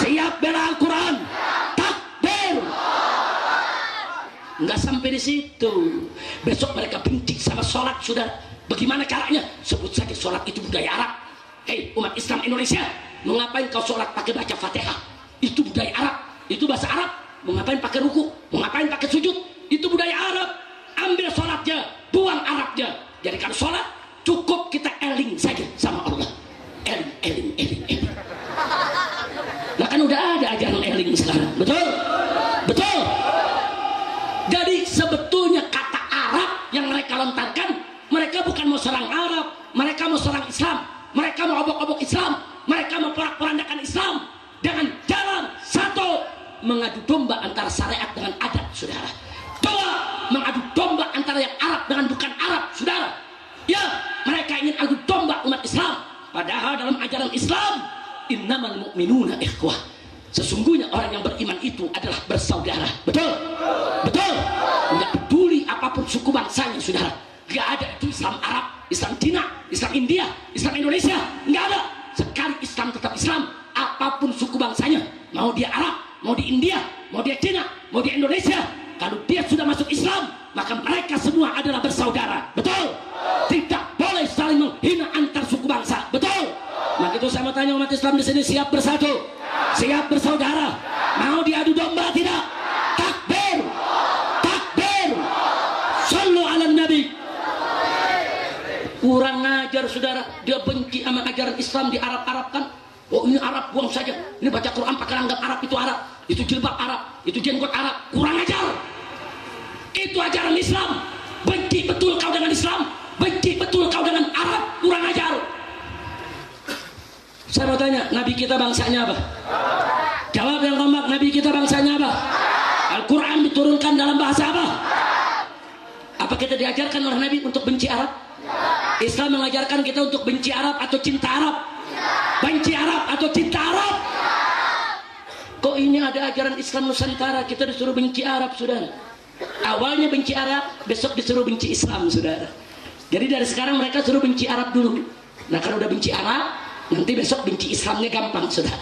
Siap bela Al-Quran? Takbir! Enggak sampai di situ. Besok mereka benci sama sholat, sudah. Bagaimana caranya? Sebut saja sholat itu budaya Arab. Hei umat Islam Indonesia, mengapain kau sholat pakai baca Fatihah? Itu budaya Arab, itu bahasa Arab. Mengapain pakai ruku? Mengapain pakai sujud? Itu budaya Arab. Ambil sholatnya, buang Arabnya. Jadi kalau sholat cukup kita eling saja sama Allah. Eling. Nah kan udah ada ajaran eling sekarang, betul? Betul. Jadi sebetulnya kata Arab yang mereka lontarkan, mereka bukan mau serang Arab, mereka mau serang Islam, mereka mau obok-obok Islam, mereka mau porak-porandakan Islam dengan jalan satu, mengadu domba antara syariat dengan adat, saudara. Dua, mengadu domba antara yang Arab dengan bukan Arab, saudara. Ya, mereka ingin adu domba umat Islam. Padahal dalam ajaran Islam, innamal mu'minuna ikhwah. Sesungguhnya orang yang beriman itu adalah bersaudara. Betul? Betul? Tidak peduli apapun suku bangsanya, saudara. Tidak ada itu Islam Arab, Islam Cina, Islam India, Islam Indonesia. Tidak ada. Sekali Islam tetap Islam, apapun suku bangsanya. Mau dia Arab, mau di India, mau dia Cina, mau dia Indonesia. Kalau dia sudah masuk Islam, maka mereka semua adalah bersaudara. Betul? Tidak boleh saling menghina antar suku bangsa. Betul? Maka itu saya mau tanya umat Islam di sini, siap bersatu? Siap bersaudara? Mau diadu domba tidak? Takbir! Takbir! Sallu ala Nabi. Kurang ajar, saudara. Dia benci sama ajaran Islam, di Arab-Arabkan. Oh ini Arab, buang saja. Ini baca Quran pakai langgam Arab, itu Arab. Itu jilbab Arab, itu jenggot Arab. Kurang ajar. Itu ajaran Islam. Benci betul kau dengan Islam, benci betul kau dengan Arab. Kurang ajar. Saya mau tanya, Nabi kita bangsanya apa? Jawab yang kompak, Nabi kita bangsanya apa? Al-Quran diturunkan dalam bahasa apa? Apa kita diajarkan oleh Nabi untuk benci Arab? Islam mengajarkan kita untuk benci Arab atau cinta Arab? Benci Arab atau cinta Arab? Kok ini ada ajaran Islam Nusantara kita disuruh benci Arab, saudara? Awalnya benci Arab, besok disuruh benci Islam, saudara. Jadi dari sekarang mereka suruh benci Arab dulu. Nah kalau udah benci Arab, nanti besok benci Islamnya gampang, saudara.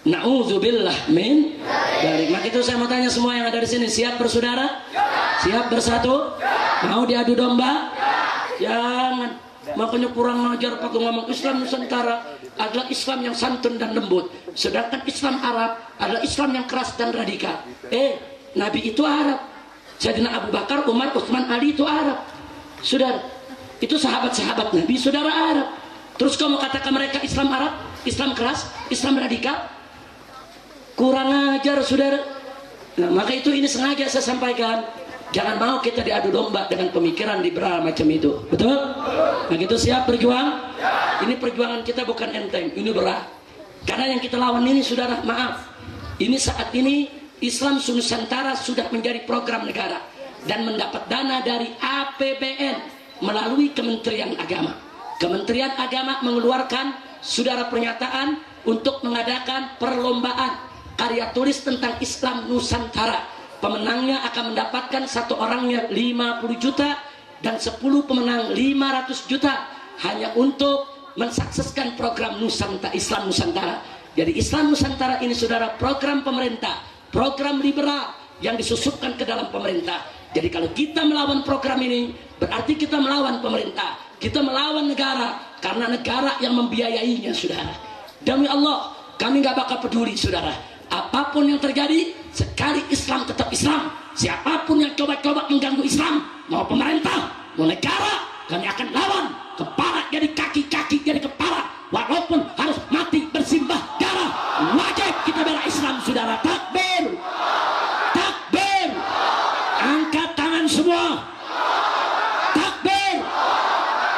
Na'udzubillah min dzalik. Maka itu saya mau tanya semua yang ada di sini, siap bersaudara? Siap bersatu? Mau diadu domba? Jangan. Makanya kurang ajar pakai ngomong Islam Nusantara adalah Islam yang santun dan lembut, sedangkan Islam Arab adalah Islam yang keras dan radikal. Nabi itu Arab, Sayyidina Abu Bakar, Umar, Utsman, Ali itu Arab, saudara. Itu sahabat-sahabat Nabi, saudara Arab. Terus kamu katakan mereka Islam Arab, Islam keras, Islam radikal? Kurang ajar, saudara. Nah, maka itu ini sengaja saya sampaikan. Jangan mau kita diadu domba dengan pemikiran liberal macam itu. Betul? Nah gitu, siap berjuang? Ini perjuangan kita bukan enteng, ini berat. Karena yang kita lawan ini, saudara, maaf, ini saat ini Islam Nusantara sudah menjadi program negara dan mendapat dana dari APBN melalui Kementerian Agama. Kementerian Agama mengeluarkan, saudara, pernyataan untuk mengadakan perlombaan karya tulis tentang Islam Nusantara. Pemenangnya akan mendapatkan satu orangnya 50 juta dan 10 pemenang 500 juta hanya untuk mensukseskan program Nusantara, Islam Nusantara. Jadi Islam Nusantara ini, saudara, program pemerintah, program liberal yang disusupkan ke dalam pemerintah. Jadi kalau kita melawan program ini, berarti kita melawan pemerintah, kita melawan negara, karena negara yang membiayainya, saudara. Demi Allah, kami gak bakal peduli, saudara. Apapun yang terjadi, sekali Islam tetap Islam. Siapapun yang coba-coba mengganggu Islam, mau pemerintah, mau negara, kami akan lawan. Kepala jadi kaki, kaki jadi kepala, walaupun harus mati bersimbah darah. Wajib kita bela Islam, saudara. Takbir, takbir, angkat tangan semua. Takbir,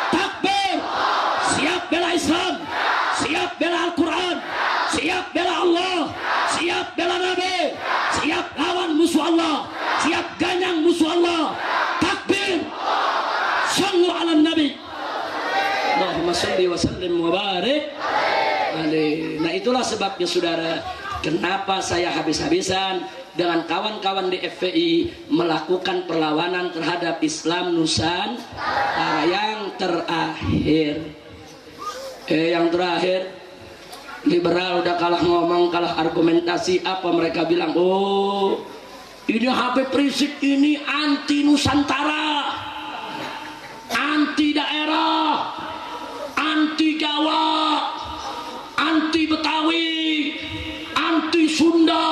takbir. Siap bela Islam, siap bela Al-Quran, siap bela Allah, siap bela Nabi, siap lawan musuh Allah, siap ganyang musuh Allah. Takbir. Sallu ala Nabi. Allahumma salli wa sallim wa barik alaihi. Nah itu sebabnya saudara, kenapa saya habis-habisan dengan kawan-kawan di FPI melakukan perlawanan terhadap Islam Nusantara. Yang terakhir, liberal udah kalah ngomong, kalah argumentasi. Apa mereka bilang? Oh, ini Habib Rizik ini anti Nusantara, anti daerah, anti Jawa, anti Betawi, anti Sunda.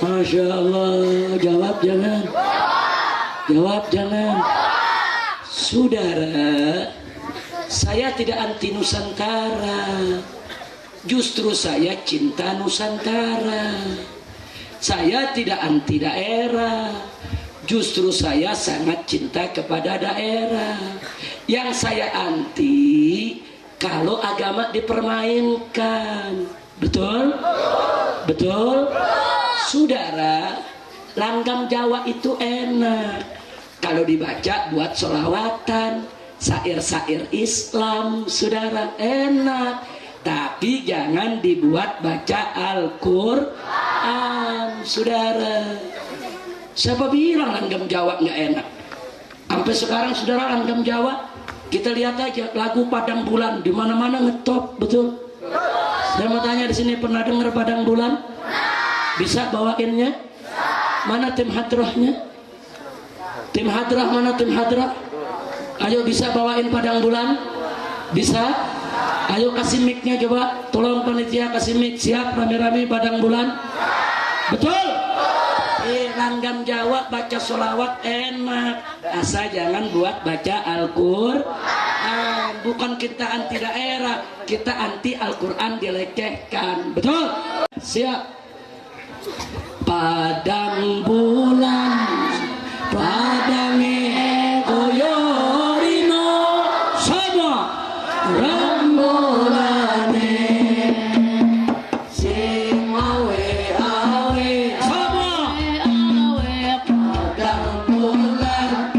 Masya Allah. Jawab jangan. Jawab jangan. Saudara, saya tidak anti Nusantara. Justru saya cinta Nusantara. Saya tidak anti daerah. Justru saya sangat cinta kepada daerah. Yang saya anti kalau agama dipermainkan. Betul? Betul? Saudara, langgam Jawa itu enak kalau dibaca buat sholawatan, syair-syair Islam, saudara, enak. Tapi jangan dibuat baca Al-Quran, saudara. Siapa bilang langgam Jawa nggak enak? Sampai sekarang saudara, langgam Jawa kita lihat aja lagu Padang Bulan di mana-mana ngetop, betul? Saya mau tanya di sini, pernah dengar Padang Bulan? Bisa bawainnya? Mana tim hadrohnya? Tim hadrah mana tim hadrah? Ayo bisa bawain Padang Bulan? Bisa? Ayo kasih mic-nya coba. Tolong panitia kasih mic. Siap rame-rame Padang Bulan? Betul? Langgam Jawa baca sholawat enak. Asal jangan buat baca Al-Quran. Bukan kita anti daerah, kita anti Al-Quran dilecehkan. Betul? Siap. Padang bulan, padange koyorino sama rambulane sing awe-awe sama padang bulan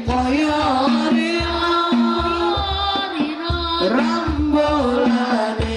koyorino rambulane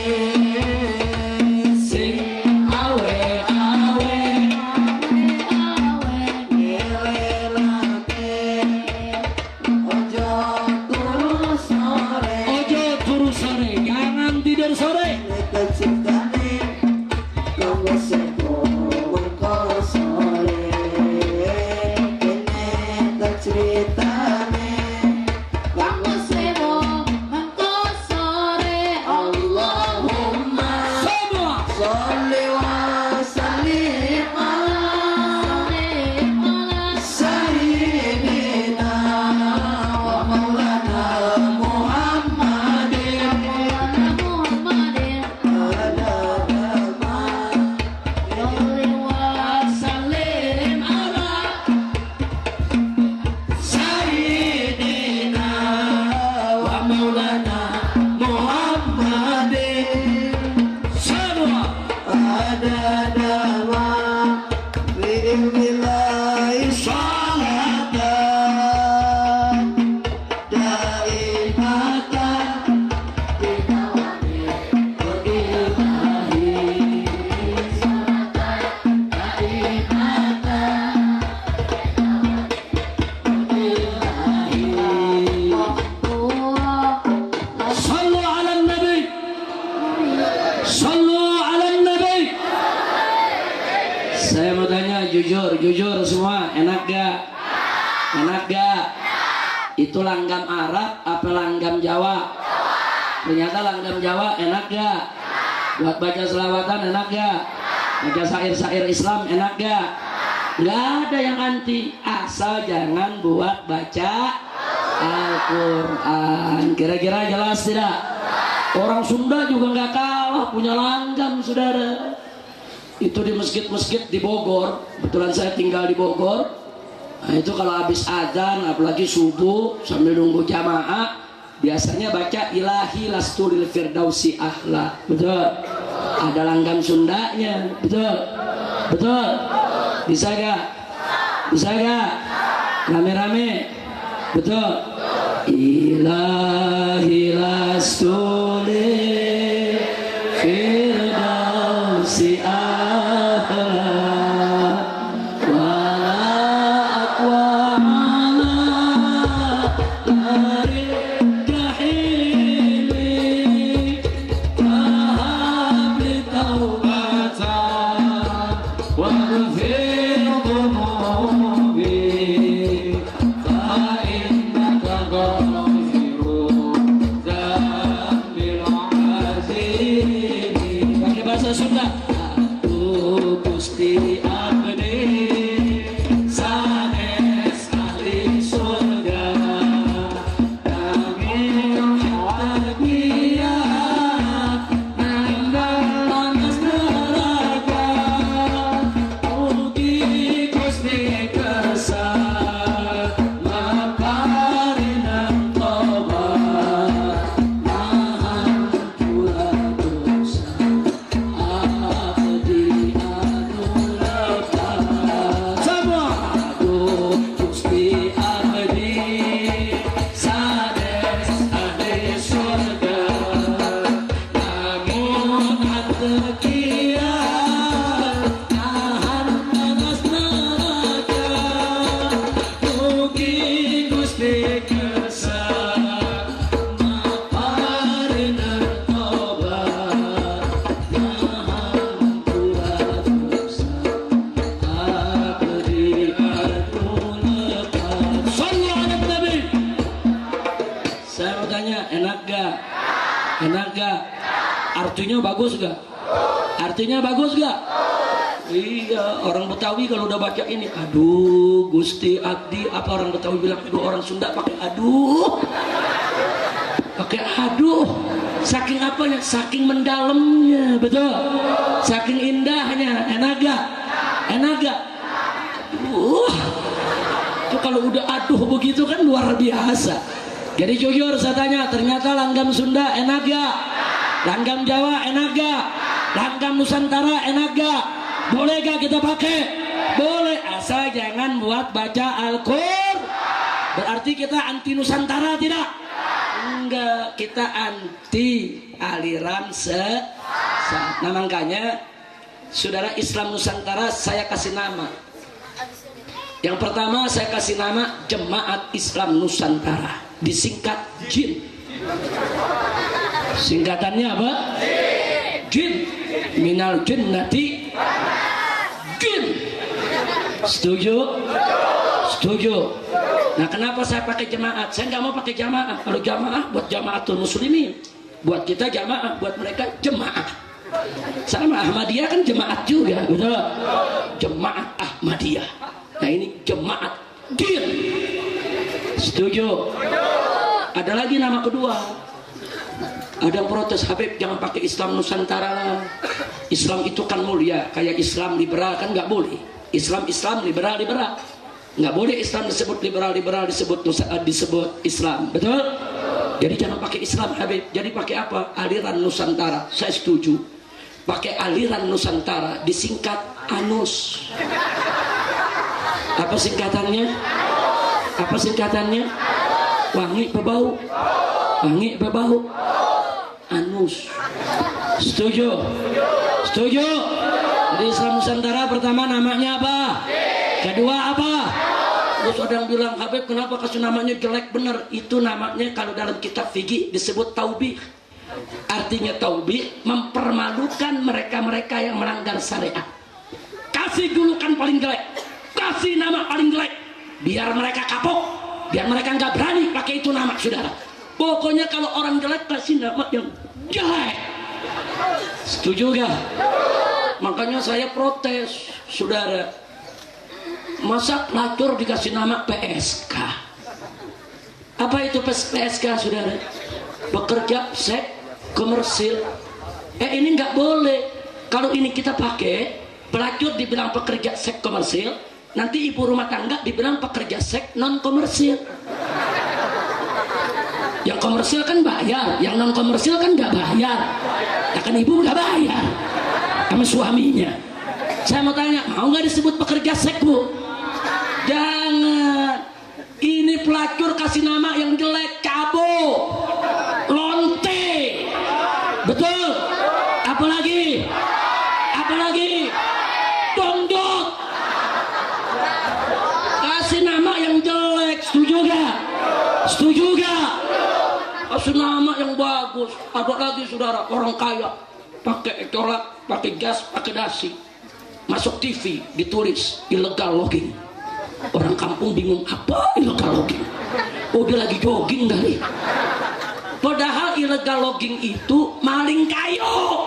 Jujur semua, enak gak? Enak gak? Itu langgam Arab apa langgam Jawa? Ternyata langgam Jawa, enak gak? Buat baca selawatan enak gak? Baca syair-syair Islam enak gak? Gak ada yang anti, asal jangan buat baca Al-Quran. Kira-kira jelas tidak? Orang Sunda juga gak kalah punya langgam, saudara. Itu di masjid-masjid di Bogor. Kebetulan saya tinggal di Bogor. Nah, itu kalau habis adzan, apalagi subuh sambil nunggu jamaah, biasanya baca ilahi lastulil firdausi ahla. Betul? Ada langgam Sundanya. Betul? Betul? Bisa gak? Bisa gak? Rame-rame? Betul? ilahi lastuli firdausi a'la Artinya bagus gak? Artinya bagus gak? Iya, orang Betawi kalau udah baca ini, aduh Gusti Abdi, apa orang Betawi bilang? Aduh, orang Sunda pakai aduh, pakai aduh, saking apanya? Saking mendalamnya, betul? Saking indahnya, enak gak? Enak gak? Itu kalau udah aduh begitu kan luar biasa. Jadi jujur saya tanya, ternyata langgam Sunda enak gak? Langgam Jawa enak gak? Langgam Nusantara enak gak? Boleh gak kita pakai? Boleh, asal jangan buat baca Al-Qur'an. Berarti kita anti Nusantara tidak? Enggak, kita anti aliran sesat. Nah makanya saudara Islam Nusantara saya kasih nama. Yang pertama saya kasih nama Jemaat Islam Nusantara, disingkat JIN. Singkatannya apa? Jin. Minal jinnati jin. Setuju? Setuju. Nah kenapa saya pakai jemaat? Saya nggak mau pakai jamaah. Kalau jamaah buat jamaatul muslimin, buat kita jamaah, buat mereka jemaah. Sama Ahmadiyah kan jemaat juga, betul? Jemaat Ahmadiyah. Nah ini jemaat jin. Setuju? Ada lagi nama kedua. Ada yang protes, Habib jangan pakai Islam Nusantara. Islam itu kan mulia, kayak Islam liberal kan nggak boleh. Islam liberal nggak boleh. Islam disebut liberal disebut Islam, betul? Jadi jangan pakai Islam Habib. Jadi pakai apa? Aliran Nusantara. Saya setuju. Pakai aliran Nusantara, disingkat ANUS. Apa singkatannya? Apa singkatannya? Wangi berbau. Wangi berbau. ANUS. Setuju? Setuju? Jadi Islam Nusantara pertama namanya apa? Kedua apa? Terus ada yang bilang, Habib kenapa kasih namanya jelek? Bener, itu namanya kalau dalam kitab fikih disebut taubih. Artinya taubih, mempermalukan mereka-mereka yang melanggar syariat. Kasih julukan paling jelek, kasih nama paling jelek, biar mereka kapok, biar mereka nggak berani pakai itu nama, saudara. Pokoknya kalau orang jelek kasih nama yang jelek. Setuju gak? Makanya saya protes, saudara. Masa pelacur dikasih nama PSK? Apa itu PSK, saudara? Pekerja seks komersil. Ini nggak boleh. Kalau ini kita pakai, pelacur dibilang pekerja seks komersil, nanti ibu rumah tangga dibilang pekerja seks non komersil. Yang komersil kan bayar, yang non komersil kan nggak bayar. Ya kan ibu nggak bayar sama suaminya. Saya mau tanya, mau nggak disebut pekerja seks, Bu? Jangan. Ini Jadi pelacur kasih nama yang jelek, cabo, lonte, betul. Apalagi dongdot. Kasih nama yang jelek, setuju gak? Kasih nama yang bagus. Ada lagi saudara, orang kaya pakai corak, pakai gas, pakai dasi, masuk TV ditulis illegal logging. Orang kampung bingung, apa illegal logging? Oh, dia lagi jogging kali. Padahal illegal logging itu maling kayu.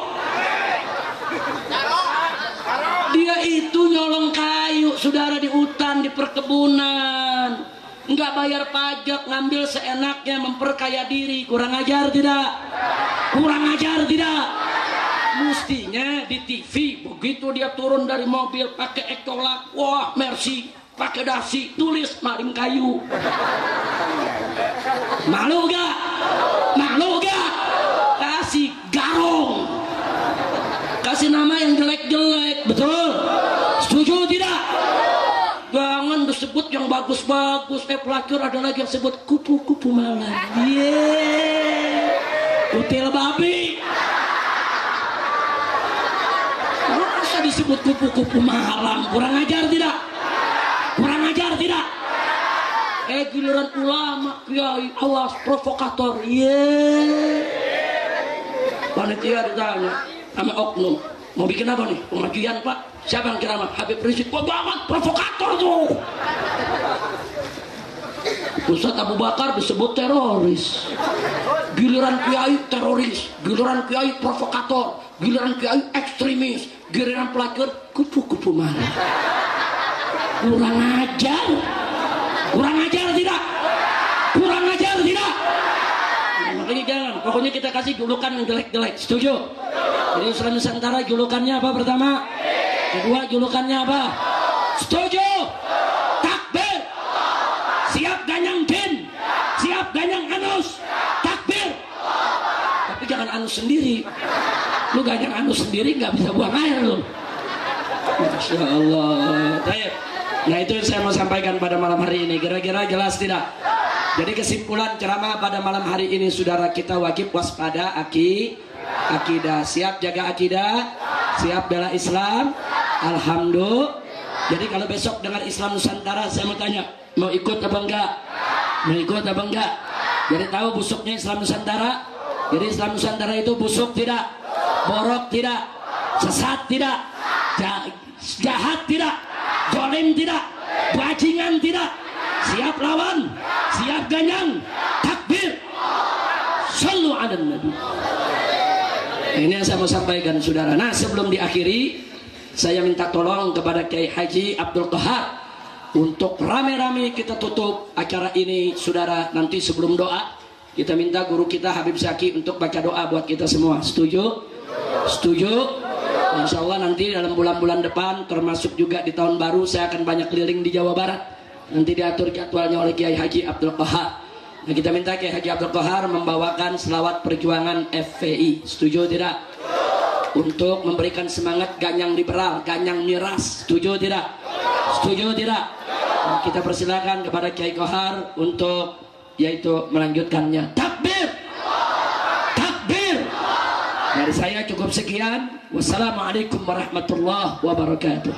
Dia itu nyolong kayu, saudara, di hutan, di perkebunan, nggak bayar pajak, ngambil seenaknya, memperkaya diri. Kurang ajar tidak? Mestinya di TV begitu dia turun dari mobil pakai ekolak, wah Mercy, pakai dasi, tulis maling kayu. Malu gak? Kasih garong, kasih nama yang jelek-jelek, betul? Setuju tidak? Jangan disebut yang bagus-bagus. Pelacur ada lagi yang sebut kupu-kupu malam. Kutil babi. Masa disebut kupu-kupu malam? Kurang ajar tidak? Giliran ulama, kiai, awas provokator. Panitia ditanya sama oknum, mau bikin apa nih? Pengajian Pak. Siapa yang ceramah? Habib Rizik. Wah banget, provokator tuh. Ustadz Abu Bakar disebut teroris. Giliran kiai teroris, giliran kiai provokator, giliran kiai ekstremis, giliran pelacur kupu-kupu malam. Kurang ajar tidak? Makanya jangan, pokoknya kita kasih julukan yang jelek-jelek. Setuju? Jadi Islam Nusantara julukannya apa pertama? Kedua julukannya apa? Setuju? Takbir. Siap ganyang jin, siap ganyang anus. Takbir. Tapi jangan anus sendiri. Lu ganyang anus sendiri nggak bisa buang air lu. Masya Allah. Nah itu yang saya mau sampaikan pada malam hari ini. Kira-kira jelas tidak? Jadi kesimpulan ceramah pada malam hari ini, saudara, kita wajib waspada akidah. Siap jaga akidah, siap bela Islam. Alhamdulillah. Jadi kalau besok dengar Islam Nusantara, saya mau tanya, mau ikut apa enggak? Jadi tahu busuknya Islam Nusantara? Jadi Islam Nusantara itu busuk tidak, borok tidak, sesat tidak, jahat tidak, zalim tidak, bajingan tidak. Siap lawan, siap ganyang, takbir, sallu ala nabi. Ini yang saya mau sampaikan, saudara. Nah, sebelum diakhiri, saya minta tolong kepada Kiai Haji Abdul Qahar untuk rame-rame kita tutup acara ini, saudara. Nanti sebelum doa, kita minta guru kita Habib Zaki untuk baca doa buat kita semua. Setuju? Insya Allah nanti dalam bulan-bulan depan, termasuk juga di tahun baru, saya akan banyak keliling di Jawa Barat. Nanti diatur jadwalnya oleh Kiai Haji Abdul Qahar. Nah, kita minta Kiai Haji Abdul Qahar membawakan selawat perjuangan FPI. Setuju tidak? Untuk memberikan semangat ganyang liberal, ganyang miras. Setuju tidak? Nah, kita persilakan kepada Kiai Qahar untuk yaitu melanjutkannya. Takbir. Dari saya cukup sekian. Wassalamualaikum warahmatullahi wabarakatuh.